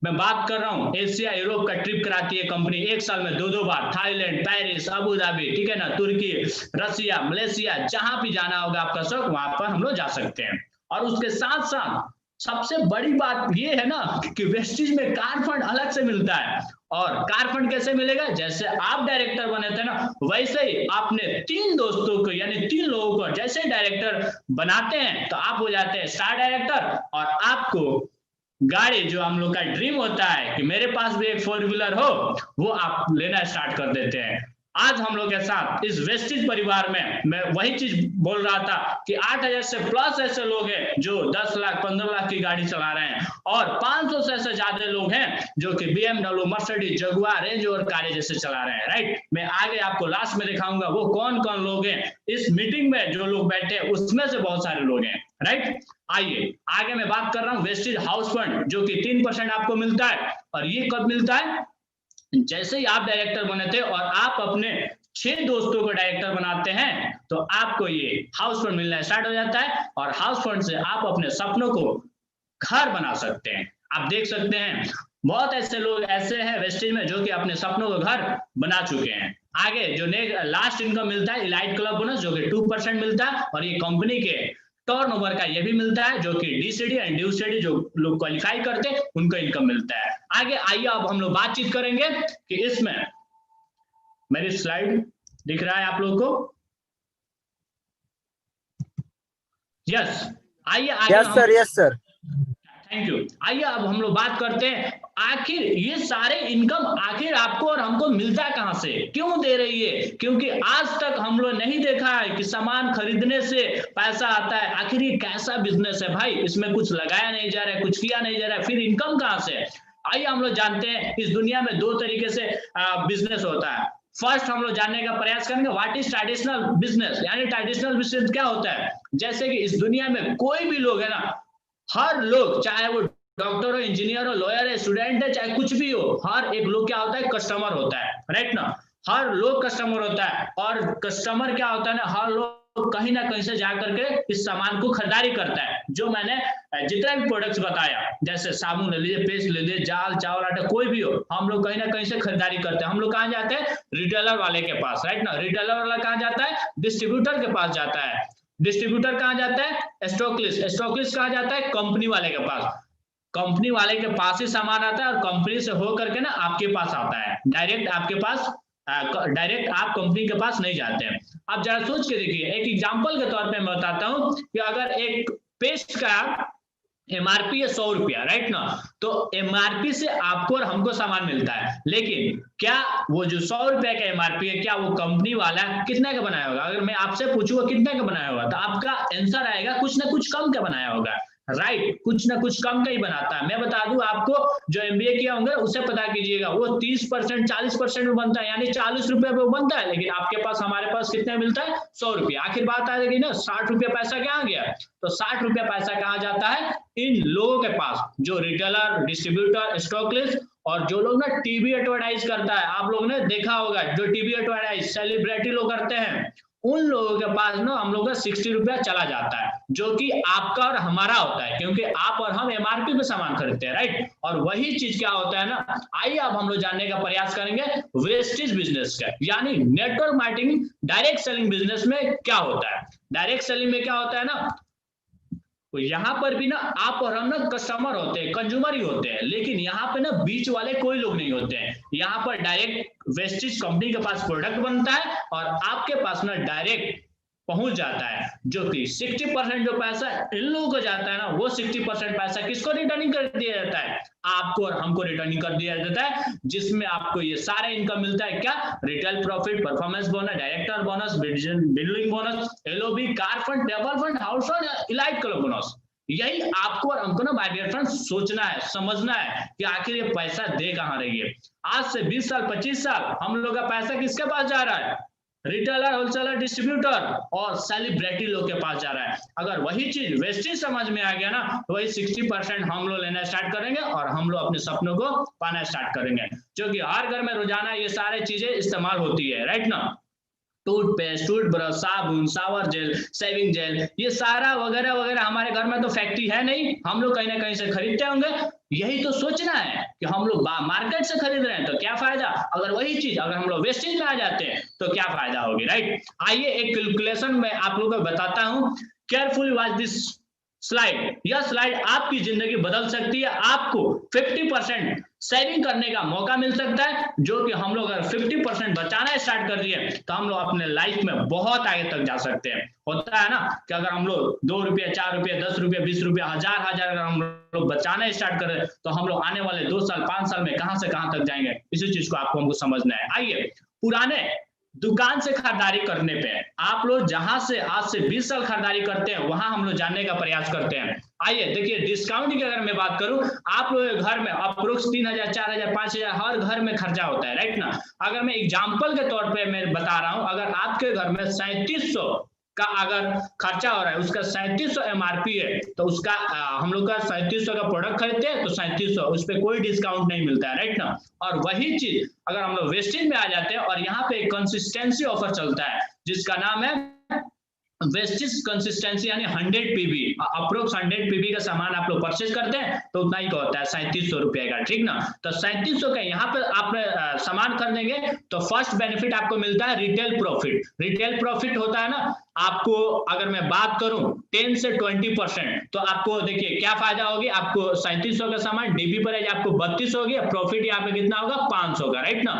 मैं बात कर रहा हूँ एशिया यूरोप का ट्रिप कराती है कंपनी एक साल में 2-2 बार, थाईलैंड, पेरिस, अबू धाबी, ठीक है ना, तुर्की, रसिया, मलेशिया, जहां भी जाना होगा आपका शौक वहां पर हम लोग जा सकते हैं। और उसके साथ साथ सबसे बड़ी बात ये है ना कि वेस्टेज में कार फंड अलग से मिलता है। और कार फंड कैसे मिलेगा, जैसे आप डायरेक्टर बने थे ना, वैसे ही आपने 3 दोस्तों को यानी 3 लोगों को जैसे डायरेक्टर बनाते हैं तो आप हो जाते हैं स्टार डायरेक्टर, और आपको गाड़ी जो हम लोग का ड्रीम होता है कि मेरे पास भी एक 4 व्हीलर हो, वो आप लेना स्टार्ट कर देते हैं। आज हम लोग के साथ इस वेस्टेज परिवार में मैं वही चीज बोल रहा था कि 8000 से प्लस ऐसे लोग हैं जो 10 लाख 15 लाख की गाड़ी चला रहे हैं, और 500 से ऐसे ज्यादा लोग हैं जो कि BMW, मर्सिडीज, जगुआर, रेंज और कारें जैसे चला रहे हैं, राइट। मैं आगे आपको लास्ट में दिखाऊंगा वो कौन कौन लोग हैं इस मीटिंग में, जो लोग बैठे हैं उसमें से बहुत सारे लोग हैं, राइट। आइए आगे मैं बात कर रहा हूँ वेस्टेज हाउस फंड, जो कि 3% आपको मिलता है। और ये कब मिलता है, जैसे ही आप डायरेक्टर बने थे और आप अपने 6 दोस्तों को डायरेक्टर बनाते हैं तो आपको ये हाउस फंड मिलना स्टार्ट हो जाता है, और हाउस फंड से आप अपने सपनों को घर बना सकते हैं। आप देख सकते हैं बहुत ऐसे लोग ऐसे हैं वेस्टेज में जो कि अपने सपनों को घर बना चुके हैं। आगे जो लास्ट इनकम मिलता है इलाइट क्लब बोनस, जो कि 2% मिलता है, और ये कंपनी के टर्नओवर का ये भी मिलता है, जो कि डीसीडी एंड ड्यूसीडी जो लोग क्वालिफाई करते हैं उनको इनकम मिलता है। आगे आइए अब हम लोग बातचीत करेंगे कि इसमें मेरी स्लाइड दिख रहा है आप लोगों को? यस, आइए आगे। Yes sir, yes sir. Thank you. आइए अब हम लोग बात करते हैं आखिर ये सारे इनकम आखिर आपको और हमको मिलता कहां से, क्यों दे रही है? क्योंकि आज तक हम लोग नहीं देखा है कि सामान खरीदने से पैसा आता है। आखिर ये कैसा बिजनेस है भाई, इसमें कुछ लगाया नहीं जा रहा है, कुछ किया नहीं जा रहा है, फिर इनकम कहां से? आइए हम लोग जानते हैं इस दुनिया में दो तरीके से बिजनेस होता है। फर्स्ट हम लोग जानने का प्रयास करेंगे व्हाट इज ट्रेडिशनल बिजनेस, यानी ट्रेडिशनल बिजनेस क्या होता है। जैसे कि इस दुनिया में कोई भी लोग है ना, हर लोग, चाहे वो डॉक्टर हो, इंजीनियर हो, लॉयर है, स्टूडेंट है, चाहे कुछ भी हो, हर एक लोग क्या होता है, कस्टमर होता है, राइट ना। हर लोग कस्टमर होता है, और कस्टमर क्या होता है ना, हर लोग कहीं ना कहीं से जा करके इस सामान को खरीदारी करता है। जो मैंने जितना भी प्रोडक्ट्स बताया, जैसे साबुन ले लीजिए, पेस्ट ले लीजिए, दाल चावल आटा कोई भी हो, हम लोग कहीं ना कहीं से खरीदारी करते हैं। हम लोग कहाँ जाते हैं, रिटेलर वाले के पास, राइट ना। रिटेलर वाला कहाँ जाता है, डिस्ट्रीब्यूटर के पास जाता है। डिस्ट्रीब्यूटर कहाँ जाता है, स्टॉकलिस्ट। स्टॉकलिस्ट कहाँ जाता है, कंपनी वाले के पास। कंपनी वाले के पास ही सामान आता है और कंपनी से हो करके ना आपके पास आता है, डायरेक्ट आपके पास, डायरेक्ट आप कंपनी के पास नहीं जाते हैं। आप जरा सोच के देखिए, एक एग्जांपल के तौर पे मैं बताता हूं कि अगर एक पेस्ट का एमआरपी है 100 रुपया, राइट ना, तो एमआरपी से आपको और हमको सामान मिलता है, लेकिन क्या वो जो 100 रुपए का एमआरपी है, क्या वो कंपनी वाला कितने का बनाया होगा? अगर मैं आपसे पूछूंगा कितने का बनाया होगा, तो आपका आंसर आएगा कुछ ना कुछ कम का बनाया होगा, राइट। कुछ ना कुछ कम का ही बनाता है। मैं बता दूं आपको, जो एमबीए किया होंगे उसे पता कीजिएगा, वो 30% 40% में बनता है, यानी 40 रुपए पे बनता है, लेकिन आपके पास, हमारे पास कितने मिलता है, 100 रुपया। आखिर बात आ जाएगी ना, 60 रुपया पैसा कहाँ गया? तो 60 रुपया पैसा कहाँ जाता है, इन लोगों के पास, जो रिटेलर, डिस्ट्रीब्यूटर, स्टॉकलिस्ट, और जो लोग ना टीवी एडवर्टाइज करता है, आप लोगों ने देखा होगा, जो टीवी एडवर्टाइज सेलिब्रिटी लोग करते हैं, उन लोगों के पास ना हम लोग का 60 रुपया चला जाता है, जो कि आपका और हमारा होता है, क्योंकि आप और हम एमआरपी पे सामान खरीदते हैं, राइट। और वही चीज क्या होता है ना, आइए अब हम लोग जानने का प्रयास करेंगे वेस्टेज बिजनेस का, यानी network marketing direct selling business में क्या होता है। डायरेक्ट सेलिंग में क्या होता है ना, तो यहाँ पर भी ना आप और हम ना कस्टमर होते हैं, कंज्यूमर ही होते हैं, लेकिन यहाँ पे ना बीच वाले कोई लोग नहीं होते हैं। यहाँ पर डायरेक्ट वेस्टेज कंपनी के पास प्रोडक्ट बनता है और आपके पास ना डायरेक्ट पहुंच जाता है, जो कि 60% जो पैसा इन लोगों को जाता है ना, वो 60% पैसा किसको रिटर्निंग कर दिया जाता है, आपको और हमको रिटर्निंग कर दिया जाता है, जिसमें आपको ये सारे इनकम मिलता है। क्या, retail profit, performance bonus, director bonus, building bonus, LOB, car fund, table fund, house fund, elite club bonus. यही आपको और हमको ना माय डियर फ्रेंड्स सोचना है, समझना है कि आखिर ये पैसा दे कहां रही है। आज से 20 साल 25 साल हम लोग का पैसा किसके पास जा रहा है, रिटेलर, होलसेलर, डिस्ट्रीब्यूटर और सेलिब्रिटी लोग के पास जा रहा है। अगर वही चीज वेस्टेज समझ में आ गया ना, तो वही 60% हम लोग लेना स्टार्ट करेंगे और हम लोग अपने सपनों को पाना स्टार्ट करेंगे, जो कि हर घर में रोजाना ये सारे चीजें इस्तेमाल होती है, राइट ना। टूथपेस्ट, टूथब्रश, साबुन, शावर जेल, शेविंग जेल, ये सारा वगैरह वगैरह हमारे घर में तो फैक्ट्री है नहीं, हम लोग कहीं ना कहीं से खरीदते होंगे। यही तो सोचना है कि हम लोग मार्केट से खरीद रहे हैं तो क्या फायदा, अगर वही चीज अगर हम लोग वेस्टेज में आ जाते हैं तो क्या फायदा होगी, राइट। आइए एक कैलकुलेशन में आप लोगों को बताता हूं, केयरफुली वॉच दिस स्लाइड। यह स्लाइड आपकी जिंदगी बदल सकती है, आपको 50% सेविंग करने का मौका मिल सकता है, जो कि हम लोग अगर 50% बचाना स्टार्ट कर दिए तो हम लोग अपने लाइफ में बहुत आगे तक जा सकते हैं। होता है ना कि अगर हम लोग 2 रुपये, 4 रुपये, 10 रुपये, 20 रुपये, हजार अगर हम लोग बचाना स्टार्ट करें तो हम लोग आने वाले 2 साल 5 साल में कहां से कहां तक जाएंगे, इसी चीज को आपको हमको समझना है। आइए, पुराने दुकान से खरीदारी करने पे आप लोग जहां से आज से 20 साल खरीदारी करते हैं वहां हम लोग जानने का प्रयास करते हैं। आइए देखिए, डिस्काउंट की अगर मैं बात करूं, आप लोग घर में अप्रोक्स 3000, 4000, 5000 हर घर में खर्चा होता है, राइट ना। अगर मैं एग्जांपल के तौर पे मैं बता रहा हूं, अगर आपके घर में 3700 का अगर खर्चा हो रहा है, उसका 3700 एमआरपी है, तो उसका हम लोग का 3700 का प्रोडक्ट खरीदते हैं तो 3700, उस पर कोई डिस्काउंट नहीं मिलता है, राइट ना। और वही चीज अगर हम लोग वेस्टेज में आ जाते हैं और यहाँ पे कंसिस्टेंसी ऑफर चलता है जिसका नाम है वेस्टेज कंसिस्टेंसी, यानी 100 पीबी, अप्रोक्स 100 पीबी का सामान आप लोग परचेज करते हैं तो उतना ही का होता है 3700 रुपए का, ठीक ना। तो 3700 का यहाँ पे आप सामान खरीदेंगे तो फर्स्ट बेनिफिट आपको मिलता है रिटेल प्रॉफिट। रिटेल प्रॉफिट होता है ना आपको अगर मैं बात करूं 10 से 20%, तो आपको देखिए क्या फायदा होगी, आपको 3700 का सामान डीपी पर आपको 32 होगी, प्रॉफिट यहाँ पे कितना होगा 500 का, राइट ना।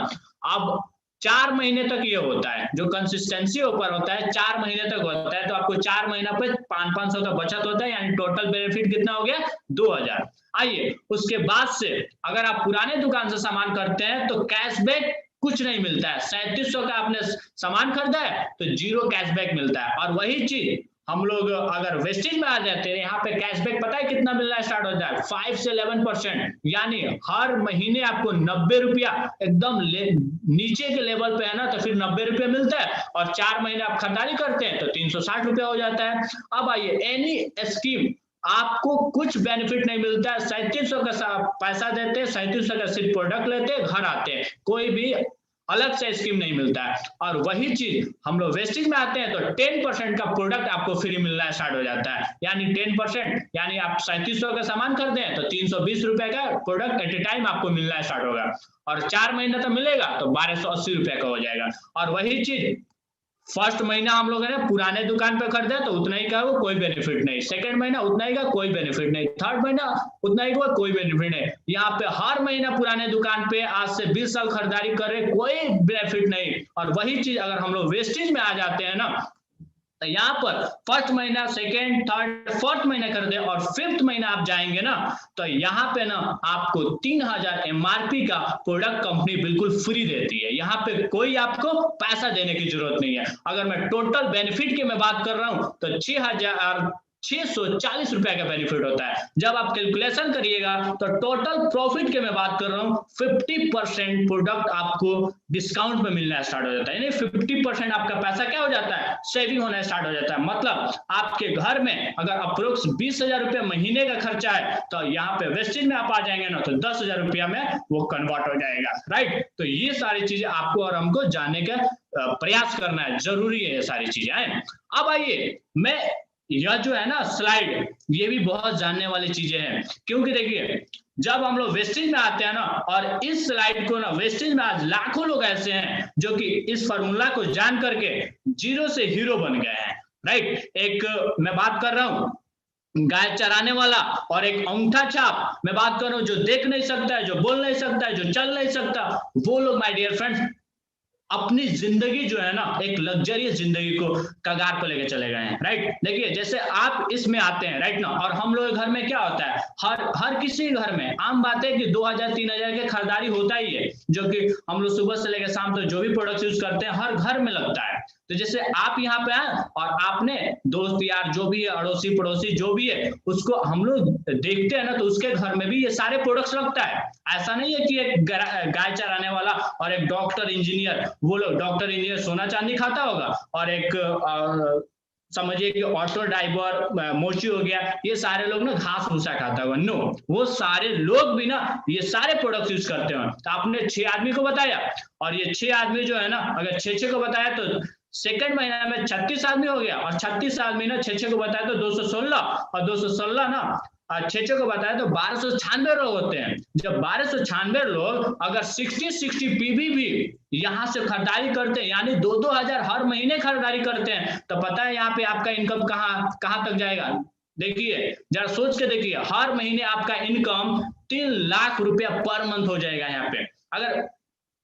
अब 4 महीने तक ये होता है, जो कंसिस्टेंसी ऊपर होता है 4 महीने तक होता है, तो आपको 4 महीना पे 500 का बचत होता है, यानी टोटल बेनिफिट कितना हो गया 2000। आइए उसके बाद से अगर आप पुराने दुकान से सामान करते हैं तो कैशबैक कुछ नहीं मिलता है। 3700 का आपने सामान खरीदा है तो 0 कैशबैक मिलता है। और वही चीज हम लोग अगर वेस्टेज में आ जाते हैं, यहाँ पे कैशबैक पता है कितना मिलना स्टार्ट होता है 5 से 11%, यानी हर महीने आपको 90 रुपया एकदम नीचे के लेवल पे है ना, तो फिर 90 रुपया मिलता है, और 4 महीने आप खरीदारी करते हैं तो 360 रुपया हो जाता है। अब आइए एनी स्कीम आपको कुछ बेनिफिट नहीं मिलता है, 3700 का पैसा देते हैं, 3700 का सिर्फ प्रोडक्ट लेते हैं, घर आते हैं, कोई भी अलग से स्कीम नहीं मिलता है। और वही चीज हम लोग वेस्टेज में आते हैं तो 10% का प्रोडक्ट आपको फ्री मिलना स्टार्ट हो जाता है, यानी 10%, यानी आप 3700 का सामान खरीदते हैं तो 320 रुपए का प्रोडक्ट एट ए टाइम आपको मिलना स्टार्ट होगा, और 4 महीना तक मिलेगा तो 1280 रुपए का हो जाएगा। और वही चीज फर्स्ट महीना हम लोग है ना पुराने दुकान पे खरीदे तो उतना ही का वो कोई बेनिफिट नहीं, सेकंड महीना उतना ही का कोई बेनिफिट नहीं, थर्ड महीना उतना ही का कोई बेनिफिट नहीं। यहाँ पे हर महीना पुराने दुकान पे आज से 20 साल खरीदारी कर रहे कोई बेनिफिट नहीं। और वही चीज अगर हम लोग वेस्टेज में आ जाते हैं ना, तो यहाँ पर फर्स्ट महीना, सेकेंड, थर्ड, फोर्थ महीना कर दे और फिफ्थ महीना आप जाएंगे ना, तो यहाँ पे ना आपको 3000 MRP का प्रोडक्ट कंपनी बिल्कुल फ्री देती है। यहाँ पे कोई आपको पैसा देने की जरूरत नहीं है। अगर मैं टोटल बेनिफिट की मैं बात कर रहा हूँ तो 6640 रुपए का बेनिफिट होता है। जब आप कैलकुलेशन करिएगा तो टोटल प्रॉफिट के मैं बात कर रहा हूँ 50% प्रोडक्ट आपको डिस्काउंट में मिलना स्टार्ट हो जाता है, यानी 50% आपका पैसा क्या हो जाता है सेविंग होना स्टार्ट हो जाता है। मतलब आपके घर में अगर अप्रोक्स 20,000 रुपये महीने का खर्चा है तो यहाँ पे वेस्टेज में आप आ जाएंगे ना तो 10,000 रुपया में वो कन्वर्ट हो जाएगा, राइट। तो ये सारी चीजें आपको और हमको जानने का प्रयास करना है, जरूरी है ये सारी चीजें हैं। अब आइए मैं यह जो है ना स्लाइड, ये भी बहुत जानने वाली चीजें हैं, क्योंकि देखिए जब हम लोग वेस्टेज में आते हैं ना, और इस स्लाइड को ना वेस्टेज में आज लाखों लोग ऐसे हैं जो कि इस फॉर्मूला को जान करके जीरो से हीरो बन गए हैं, राइट। एक मैं बात कर रहा हूं गाय चराने वाला और एक अंगूठा छाप, मैं बात कर रहा हूं जो देख नहीं सकता है, जो बोल नहीं सकता है, जो चल नहीं सकता, वो लोग माय डियर फ्रेंड्स अपनी जिंदगी जो है ना एक लग्जरियस जिंदगी को कगार पर लेके चले गए हैं, राइट। देखिए जैसे आप इसमें आते हैं, राइट ना, और हम लोग घर में क्या होता है, हर किसी घर में आम बात है कि 2000-3000 के खरीदारी होता ही है, जो कि हम लोग सुबह से लेकर शाम तक जो भी प्रोडक्ट यूज करते हैं हर घर में लगता है। तो जैसे आप यहाँ पे आए और आपने दोस्त यार जो भी है, अड़ोसी पड़ोसी जो भी है, उसको हम लोग देखते हैं ना तो उसके घर में भी ये सारे प्रोडक्ट्स लगता है। ऐसा नहीं है कि एक गाय चराने वाला और एक डॉक्टर इंजीनियर, वो लोग डॉक्टर इंजीनियर सोना चांदी खाता होगा, और एक समझिए कि ऑटो ड्राइवर मोची हो गया, ये सारे लोग ना घास भूसा खाता होगा। नो, वो सारे लोग भी ना ये सारे प्रोडक्ट्स यूज करते हैं। तो आपने 6 आदमी को बताया, और ये 6 आदमी जो है ना अगर 6 को बताया तो सेकंड महीना में 36 आदमी हो गया, और 36 आदमी ना 6 को बताया तो 216, और 216 ना 6 को बताया तो 1296 लोग होते हैं। जब 1296 लोग अगर 60 पीवी भी यहाँ से खरीदारी करते हैं, यानी 2-2 हजार हर महीने खरीदारी करते हैं, तो पता है यहाँ पे आपका इनकम कहाँ तक जाएगा। देखिए जरा सोच के देखिए, हर महीने आपका इनकम 3 लाख रुपया पर मंथ हो जाएगा यहाँ पे। अगर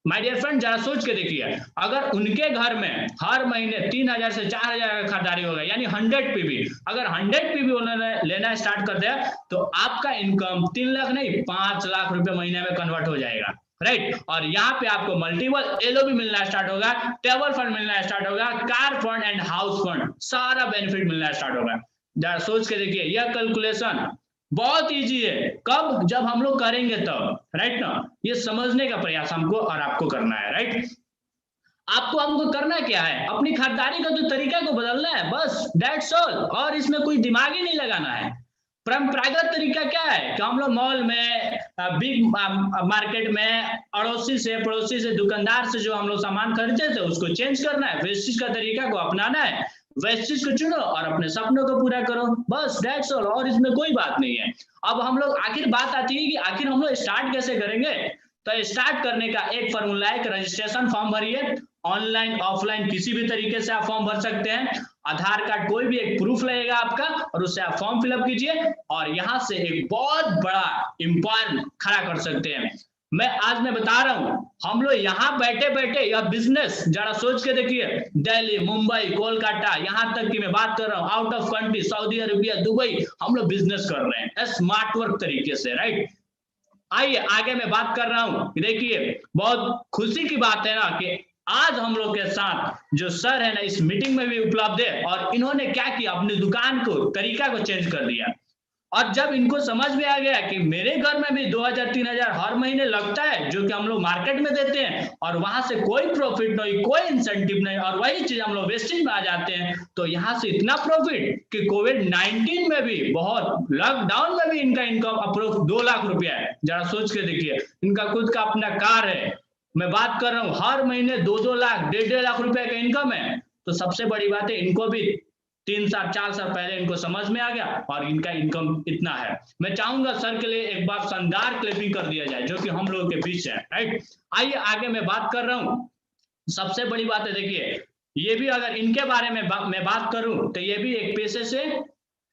माय डियर फ्रेंड जरा सोच के देखिए, अगर उनके घर में हर महीने 3000 से 4000 का खरीदारी होगा, यानी 100 पीवी, अगर 100 पीवी उन्होंने लेना स्टार्ट कर दिया तो आपका इनकम 3 लाख नहीं 5 लाख रुपए महीने में कन्वर्ट हो जाएगा, राइट। और यहाँ पे आपको मल्टीपल एलओ भी मिलना स्टार्ट होगा, टेबल फंड मिलना स्टार्ट होगा, car fund and house fund, सारा बेनिफिट मिलना स्टार्ट होगा। जरा सोच के देखिए, यह कैलकुलेशन बहुत इजी है, कब जब हम लोग करेंगे तब, राइट ना। ये समझने का प्रयास हमको और आपको करना है, राइट। आपको हमको करना क्या है, अपनी खरीदारी का तो तरीका को बदलना है, बस दैट्स ऑल। और इसमें कोई दिमाग ही नहीं लगाना है। परंपरागत तरीका क्या है कि हम लोग मॉल में, बिग मार्केट में अड़ोसी से पड़ोसी से दुकानदार से जो हम लोग सामान खरीदते थे उसको चेंज करना है, वेस्टेज का तरीका को अपनाना है, वेस्टेज को चुनो और अपने सपनों को पूरा करो, बस दैट्स ऑल। और इसमें कोई बात नहीं है। अब हम लोग आखिर बात आती है कि आखिर हम लोग स्टार्ट कैसे करेंगे। तो स्टार्ट करने का एक फॉर्मूला है कि रजिस्ट्रेशन फॉर्म भरिए, ऑनलाइन ऑफलाइन किसी भी तरीके से आप फॉर्म भर सकते हैं। आधार कार्ड कोई भी एक प्रूफ लगेगा आपका और उससे आप फॉर्म फिलअप कीजिए और यहाँ से एक बहुत बड़ा एम्पायर खड़ा कर सकते हैं। मैं बता रहा हूं, हम लोग यहाँ बैठे बैठे या बिजनेस जरा सोच के देखिए, दिल्ली, मुंबई, कोलकाता, यहाँ तक कि मैं बात कर रहा हूँ out of country, Saudi Arabia, Dubai, हम लोग बिजनेस कर रहे हैं स्मार्ट वर्क तरीके से, राइट। आइए आगे मैं बात कर रहा हूँ। देखिए बहुत खुशी की बात है ना कि आज हम लोग के साथ जो सर है ना इस मीटिंग में भी उपलब्ध है और इन्होंने क्या किया, अपनी दुकान को तरीका को चेंज कर दिया। और जब इनको समझ में आ गया कि मेरे घर में भी 2000-3000 हर महीने लगता है जो कि हम लोग मार्केट में देते हैं और वहां से कोई प्रॉफिट नहीं, कोई इंसेंटिव नहीं और वही चीज हम लोग वेस्टेज में आ जाते हैं, तो यहाँ से इतना प्रॉफिट कि कोविड-19 में भी, बहुत लॉकडाउन में भी इनका इनकम अप्रोक्स 2 लाख रुपया है। जरा सोच के देखिए, इनका खुद का अपना कार है, मैं बात कर रहा हूँ हर महीने 2-2 लाख, 1.5 लाख रुपए का इनकम है। तो सबसे बड़ी बात है, इनको भी 3-4 साल पहले इनको समझ में आ गया और इनका इनकम इतना है। मैं चाहूंगा सर के लिए एक बार शानदार क्लैपिंग कर दिया जाए जो कि हम लोगों के बीच है, राइट। आइए आगे मैं बात कर रहा हूँ। सबसे बड़ी बात है, देखिए ये भी अगर इनके बारे में मैं बात करूं तो ये भी एक पेशे से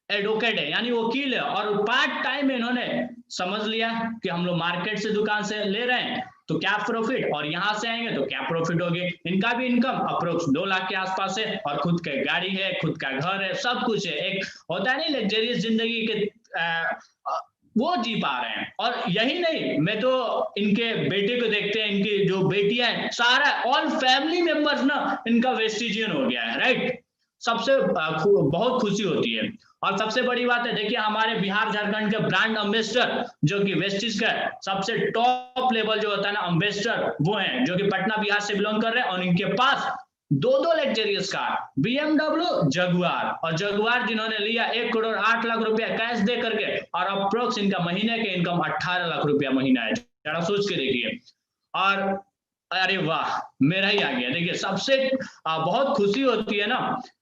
एडवोकेट है, यानी वकील है और पार्ट टाइम इन्होंने समझ लिया कि हम लोग मार्केट से दुकान से ले रहे हैं तो क्या प्रॉफिट और यहाँ से आएंगे तो क्या प्रॉफिट होगी। इनका भी इनकम अप्रोक्स 2 लाख के आसपास है और खुद का गाड़ी है, खुद का घर है, सब कुछ है। एक होता है नहीं लग्जरियस जिंदगी के वो जी पा रहे हैं। और यही नहीं, मैं तो इनके बेटे को देखते हैं, इनकी जो बेटियां हैं, सारा ऑल फैमिली मेंबर्स ना इनका वेस्टिजियन हो गया है, राइट। सबसे बहुत खुशी होती है। और सबसे बड़ी बात है, देखिए हमारे बिहार झारखंड के ब्रांड एम्बेसडर जो कि वेस्टिज का सबसे टॉप लेवल जो होता है ना एम्बेसडर, वो हैं जो कि पटना बिहार से बिलोंग कर रहे हैं और इनके पास 2 लग्जरियस कार, BMW, जगुआर, और जगुआर जिन्होंने लिया 1 करोड़ 8 लाख रुपया कैश दे करके और अप्रोक्स इनका महीने के इनकम 18 लाख रुपया महीना है। जरा सोच के देखिए। और अरे वाह, मेरा ही आ गया। देखिए सबसे बहुत खुशी होती है ना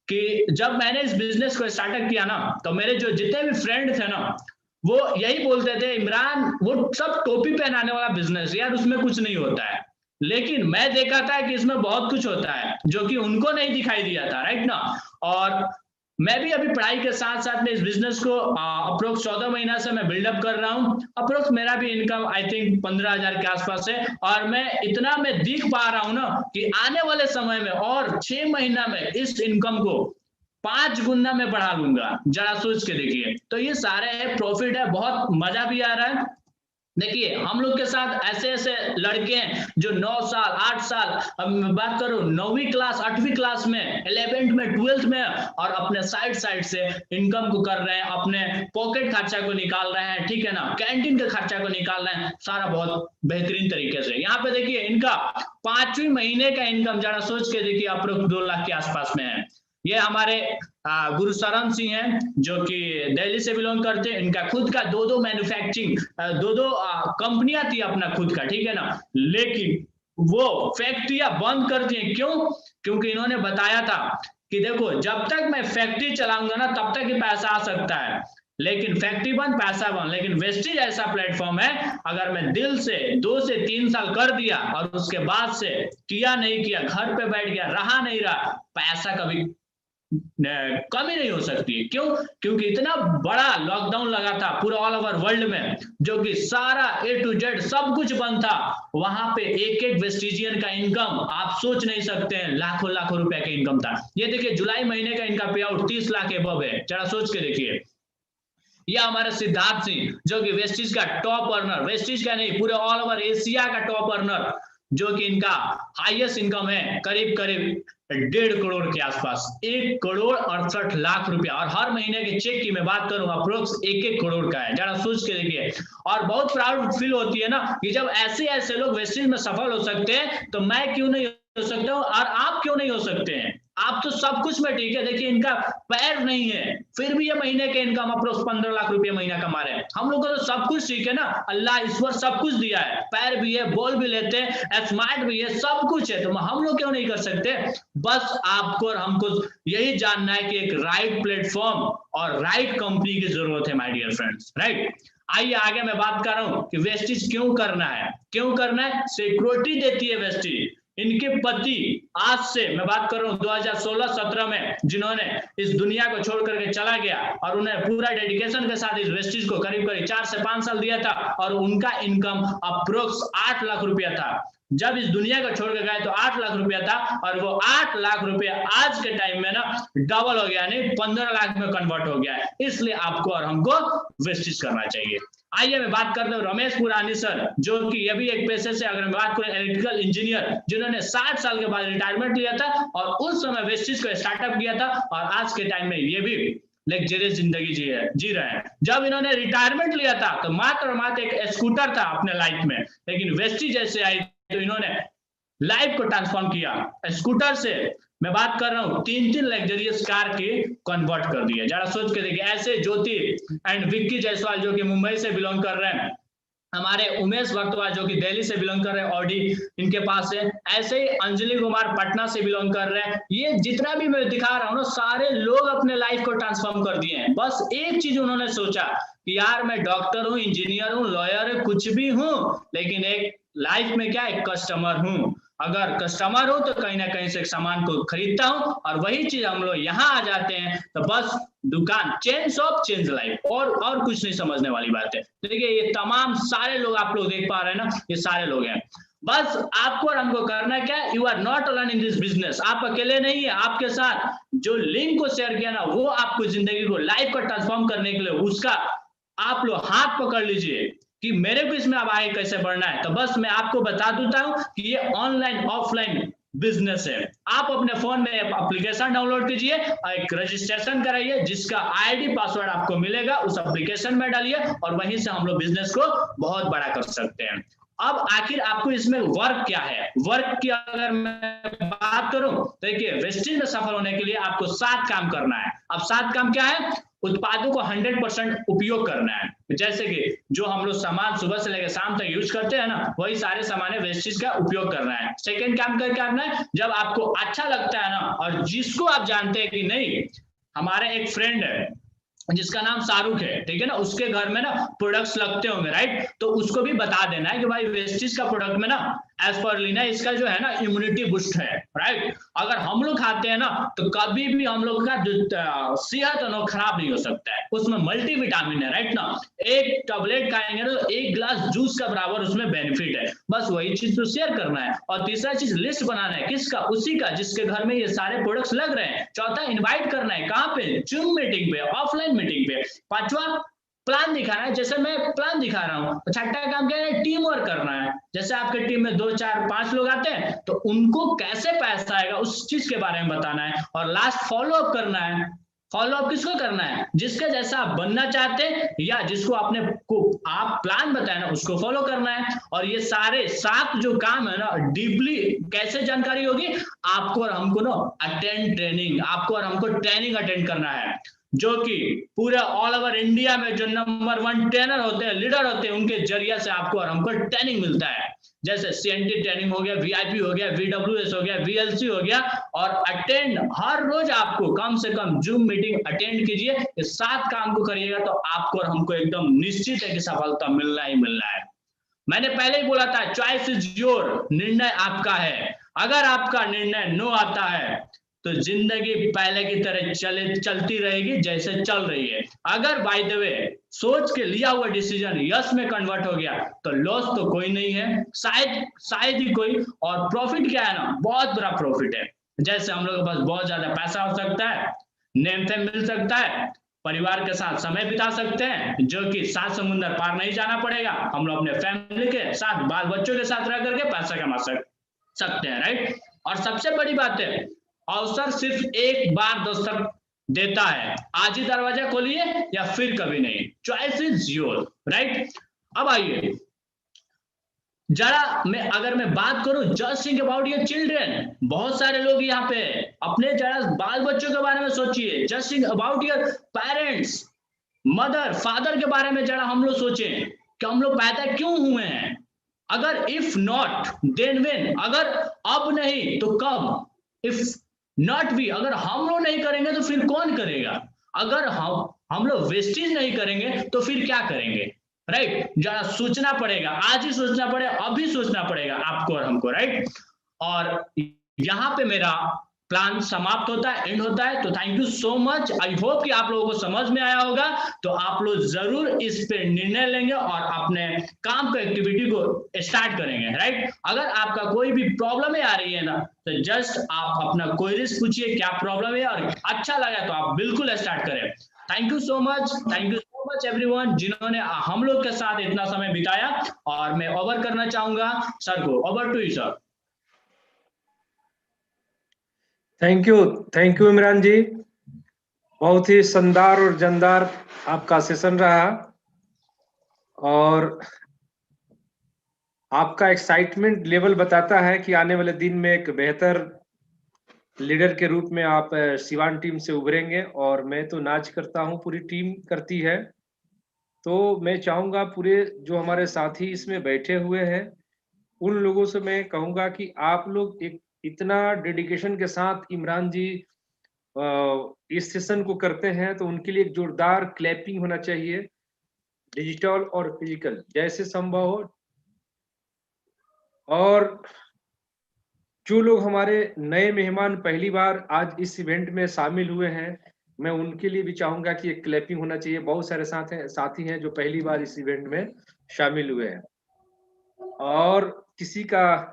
कि जब मैंने इस बिजनेस को स्टार्टअप किया ना तो मेरे जो जितने भी फ्रेंड थे ना वो यही बोलते थे, इमरान वो सब टोपी पहनाने वाला बिजनेस यार, उसमें कुछ नहीं होता है। लेकिन मैं देखा था कि इसमें बहुत कुछ होता है जो कि उनको नहीं दिखाई दिया था, राइट ना। और मैं भी अभी पढ़ाई के साथ साथ में इस बिजनेस को अप्रोक्स 14 महीना से मैं बिल्डअप कर रहा हूँ। अप्रोक्स मेरा भी इनकम आई थिंक 15,000 के आसपास है और मैं इतना मैं दिख पा रहा हूँ ना कि आने वाले समय में और 6 महीना में इस इनकम को 5 गुना में बढ़ा लूंगा। जरा सोच के देखिए। तो ये सारे है प्रॉफिट है, बहुत मजा भी आ रहा है। देखिए हम लोग के साथ ऐसे ऐसे लड़के हैं जो 9 साल 8 साल, अब मैं बात करूं 9वीं क्लास 8वीं क्लास में 11th में 12th में और अपने साइड से इनकम को कर रहे हैं, अपने पॉकेट खर्चा को निकाल रहे हैं, ठीक है ना, कैंटीन के खर्चा को निकाल रहे हैं, सारा बहुत बेहतरीन तरीके से। यहाँ पे देखिए इनका 5वें महीने का इनकम जरा सोच के देखिए अप्रोक्स 2 लाख के आसपास में है। ये हमारे गुरुशरण सिंह हैं जो कि दिल्ली से बिलोंग करते हैं। इनका खुद का 2 मैन्युफैक्चरिंग 2 कंपनियां थी अपना खुद का, ठीक है ना, लेकिन वो फैक्ट्रियां बंद कर दी। क्यों? क्योंकि इन्होंने बताया था कि देखो जब तक मैं फैक्ट्री चलाऊंगा ना तब तक ही पैसा आ सकता है, लेकिन फैक्ट्री बंद पैसा बंद। लेकिन वेस्टिज ऐसा प्लेटफॉर्म है, अगर मैं दिल से 2 से 3 साल कर दिया और उसके बाद से किया नहीं किया, घर पे बैठ गया, रहा नहीं रहा, पैसा कभी कमी नहीं हो सकती है। क्यों? क्योंकि इतना बड़ा लॉकडाउन लगा था पूरा ऑल ओवर वर्ल्ड में, जो कि सारा A to Z सब कुछ बंद था। वहां पे एक वेस्टिजियन का इनकम आप सोच नहीं सकते हैं, लाखों लाखों रुपए का इनकम था। ये देखिए जुलाई महीने का इनका पे आउट 30 लाख एबव है। जरा सोच के देखिए। यह हमारे सिद्धार्थ सिंह जो कि वेस्टिज का टॉप अर्नर, वेस्टिज का नहीं पूरे ऑल ओवर एशिया का टॉप अर्नर, जो कि इनका हाईएस्ट इनकम है करीब 1.5 करोड़ के आसपास, 1 करोड़ 68 लाख रुपया। और हर महीने के चेक की मैं बात करूं अप्रोक्स 1-1 करोड़ का है। जरा सोच के देखिए। और बहुत प्राउड फील होती है ना कि जब ऐसे ऐसे लोग वेस्टिज में सफल हो सकते हैं तो मैं क्यों नहीं हो सकता हूं और आप क्यों नहीं हो सकते हैं। आप तो सब कुछ में ठीक है। देखिए इनका पैर नहीं है फिर भी ये महीने के इनकम अप्रोक्स 15 लाख रुपए महीना कमा रहे हैं। हम लोग को तो सब कुछ ठीक है ना, अल्लाह ईश्वर सब कुछ दिया है, पैर भी है, बोल भी लेते हैं, स्मार्ट भी है, सब कुछ है, तो हम लोग क्यों नहीं कर सकते। बस आपको और हमको यही जानना है कि एक राइट प्लेटफॉर्म और राइट कंपनी की जरूरत है माय डियर फ्रेंड्स, राइट। आइए आगे मैं बात कर रहा हूं कि वेस्टिज क्यों करना है। क्यों करना है? सिक्योरिटी देती है वेस्टिज। इनके पति आज से मैं बात कर रहा हूँ 2016-17 में जिन्होंने इस दुनिया को छोड़ करके चला गया और उन्हें पूरा डेडिकेशन के साथ इस वेस्टिज को करीब 4 से 5 साल दिया था और उनका इनकम अप्रोक्स 8 लाख रुपया था। जब इस दुनिया को छोड़ के गए तो 8 लाख रुपया था और वो 8 लाख रुपया आज के टाइम में ना डबल हो गया, यानी 15 लाख में कन्वर्ट हो गया है। इसलिए आपको और हमको वेस्टिज करना चाहिए। आइए मैं बात करता हूँ रमेश पुरानी सर, जो कि ये भी एक पेशे से, अगर मैं बात करूं, इलेक्ट्रिकल इंजीनियर, जिन्होंने 60 साल के बाद रिटायरमेंट लिया था और उस समय वेस्टिज को स्टार्टअप किया था और आज के टाइम में ये भी लग्जरियस जिंदगी जी रहे हैं। जब इन्होंने रिटायरमेंट लिया था तो मात्र और मात्र एक स्कूटर था अपने लाइफ में, लेकिन वेस्टिज जैसे आई तो इन्होंने लाइफ को ट्रांसफॉर्म किया। स्कूटर से मैं बात कर रहा हूँ 3 लग्जरियस कार की कन्वर्ट कर दिया। जरा सोच के देखिए, ऐसे ज्योति एंड विक्की जायसवाल जो कि मुंबई से बिलोंग कर रहे हैं, हमारे उमेश भारद्वाज जो कि दिल्ली से बिलोंग कर रहे हैं, ऑडी इनके पास है, ऐसे ही अंजलि कुमार पटना से बिलोंग कर रहे हैं। ये जितना भी मैं दिखा रहा हूँ ना, सारे लोग अपने लाइफ को ट्रांसफॉर्म कर दिए हैं। बस एक चीज उन्होंने सोचा कि यार मैं डॉक्टर हूँ, इंजीनियर हूँ, लॉयर हूँ, कुछ भी हूँ, लेकिन एक लाइफ में क्या, एक कस्टमर हूँ। अगर कस्टमर हो तो कहीं ना कहीं से एक सामान को खरीदता हूं और वही चीज हम लोग यहाँ आ जाते हैं तो बस दुकान, चेंज शॉप चेंज लाइफ, और कुछ नहीं समझने वाली बात है। देखिए ये तमाम सारे लोग आप लोग देख पा रहे हैं ना, ये सारे लोग हैं। बस आपको और हमको करना क्या है, you are not alone in this business. आप अकेले नहीं है, आपके साथ जो लिंक को शेयर किया ना, वो आपको जिंदगी को, लाइफ को ट्रांसफॉर्म करने के लिए उसका आप लोग हाथ पकड़ लीजिए कि मेरे को इसमें अब आगे कैसे बढ़ना है। तो बस मैं आपको बता देता हूं कि ये ऑनलाइन ऑफलाइन बिजनेस है। आप अपने फोन में एप्लीकेशन डाउनलोड कीजिए और एक रजिस्ट्रेशन कराइए, जिसका आईडी पासवर्ड आपको मिलेगा, उस एप्लीकेशन में डालिए और वहीं से हम लोग बिजनेस को बहुत बड़ा कर सकते हैं। अब आखिर आपको इसमें वर्क क्या है, वर्क की अगर मैं बात करूं तो देखिए वेस्टिज में सफल होने के लिए आपको 7 काम करना है। अब 7 काम क्या है, उत्पादों को 100% उपयोग करना है। जैसे कि जो हम लोग सामान सुबह से लेकर शाम तक यूज करते हैं ना, वही सारे सामान वेस्टिज का उपयोग करना है। सेकंड काम क्या करना है, जब आपको अच्छा लगता है ना और जिसको आप जानते हैं कि नहीं, हमारे एक फ्रेंड है जिसका नाम शाहरुख है, ठीक है ना, उसके घर में ना प्रोडक्ट्स लगते होंगे, राइट, तो उसको भी बता देना है कि भाई वेस्टिज का प्रोडक्ट में ना एस्पर्लिन है, इसका जो है ना इम्यूनिटी बूस्ट है, राइट। अगर हम लोग खाते हैं ना तो कभी भी हम लोग का जो सेहत है ना खराब नहीं हो सकता है, उसमें मल्टीविटामिन है, राइट ना। एक टैबलेट खाएंगे ना तो 1 गिलास जूस का बराबर उसमें बेनिफिट है। बस वही चीज तो शेयर करना है। और तीसरा चीज लिस्ट बनाना है, किसका, उसी का जिसके घर में ये सारे प्रोडक्ट्स लग रहे हैं। चौथा इनवाइट करना है, कहाँ पे, जूम मीटिंग पे, ऑफलाइन मीटिंग पे। पांचवा प्लान दिखाना है, जैसे मैं प्लान दिखा रहा हूँ। छठा काम क्या है, टीम वर्क करना है। जैसे आपके टीम में 2, 4, 5 लोग आते हैं तो उनको कैसे पैसा आएगा उस चीज के बारे में बताना है। और लास्ट फॉलो अप करना है। फॉलो अप किसको करना है, जिसके जैसा आप बनना चाहते हैं या जिसको आपने आप प्लान बताया ना उसको फॉलो करना है। और ये सारे 7 जो काम है ना, डीपली कैसे जानकारी होगी, आपको और हमको ना अटेंड ट्रेनिंग, आपको और हमको ट्रेनिंग अटेंड करना है, जो कि पूरे ऑल ओवर इंडिया में जो नंबर 1 ट्रेनर होते हैं, लीडर होते हैं, उनके जरिए से आपको और हमको ट्रेनिंग मिलता है। जैसे CNT ट्रेनिंग हो गया, VIP हो गया, VWS हो गया, VLC हो गया। और अटेंड हर रोज आपको कम से कम जूम मीटिंग अटेंड कीजिए। ये 7 काम को करिएगा तो आपको और हमको एकदम निश्चित है कि सफलता मिलना ही मिलना है। मैंने पहले ही बोला था, चॉइस इज योर, निर्णय आपका है। अगर आपका निर्णय नो आता है तो जिंदगी पहले की तरह चलती रहेगी जैसे चल रही है। अगर बाय द वे सोच के लिया हुआ डिसीजन यस में कन्वर्ट हो गया तो लॉस तो कोई नहीं है, शायद ही कोई। और प्रॉफिट क्या है ना, बहुत बड़ा प्रॉफिट है। जैसे हम लोग के पास बहुत ज्यादा पैसा हो सकता है, नेम फेम मिल सकता है, परिवार के साथ समय बिता सकते हैं, जो कि 7 समुंदर पार नहीं जाना पड़ेगा। हम लोग अपने फैमिली के साथ, बाल बच्चों के साथ रह करके पैसा कमा सकते हैं, राइट। और सबसे बड़ी बात है, अवसर सिर्फ एक बार दोस्तक देता है। आज ही दरवाजा खोलिए या फिर कभी नहीं। Choice is your, right. अब आइए जरा अगर मैं बात करूं, just think about your children. बहुत सारे लोग यहाँ पे अपने जरा बाल बच्चों के बारे में सोचिए। Just think about your parents, mother father के बारे में जरा हम लोग सोचें कि हम लोग पैदा क्यों हुए हैं। अगर इफ नॉट देन व्हेन, अगर अब नहीं तो कब, इफ नॉट वी, अगर हम लोग नहीं करेंगे तो फिर कौन करेगा। अगर हम लोग वेस्टेज नहीं करेंगे तो फिर क्या करेंगे, राइट। जरा सोचना पड़ेगा, आज ही सोचना पड़ेगा, अभी सोचना पड़ेगा आपको और हमको, राइट। और यहाँ पे मेरा प्लान समाप्त होता है, एंड होता है। तो thank you so much. I hope कि आप लोगों को समझ में आया होगा। तो आप लोग जरूर इस पे निर्णय लेंगे और अपने काम को, एक्टिविटी को स्टार्ट करेंगे, राइट। अगर आपका कोई भी प्रॉब्लम आ रही है ना, तो जस्ट आप अपना क्वेरीज पूछिए क्या प्रॉब्लम है, और अच्छा लगा तो आप बिल्कुल स्टार्ट करें। Thank you so much everyone, जिन्होंने हम लोग के साथ इतना समय बिताया। और मैं ओवर करना चाहूंगा सर को। Over to you sir. Thank you Imran ji. बहुत ही शानदार और जानदार आपका सेशन रहा, और आपका एक्साइटमेंट लेवल बताता है कि आने वाले दिन में एक बेहतर लीडर के रूप में आप सिवान टीम से उभरेंगे। और मैं तो नाच करता हूं, पूरी टीम करती है। तो मैं चाहूंगा पूरे जो हमारे साथी इसमें बैठे हुए हैं, उन लोगों से मैं कहूंगा कि आप लोग एक इतना डेडिकेशन के साथ इमरान जी इस सेशन को करते हैं, तो उनके लिए एक जोरदार क्लैपिंग होना चाहिए, डिजिटल और फिजिकल जैसे संभव हो। और जो लोग हमारे नए मेहमान पहली बार आज इस इवेंट में शामिल हुए हैं, मैं उनके लिए भी चाहूंगा कि एक क्लैपिंग होना चाहिए। बहुत सारे साथी हैं जो पहली बार इस इवेंट में शामिल हुए हैं, और किसी का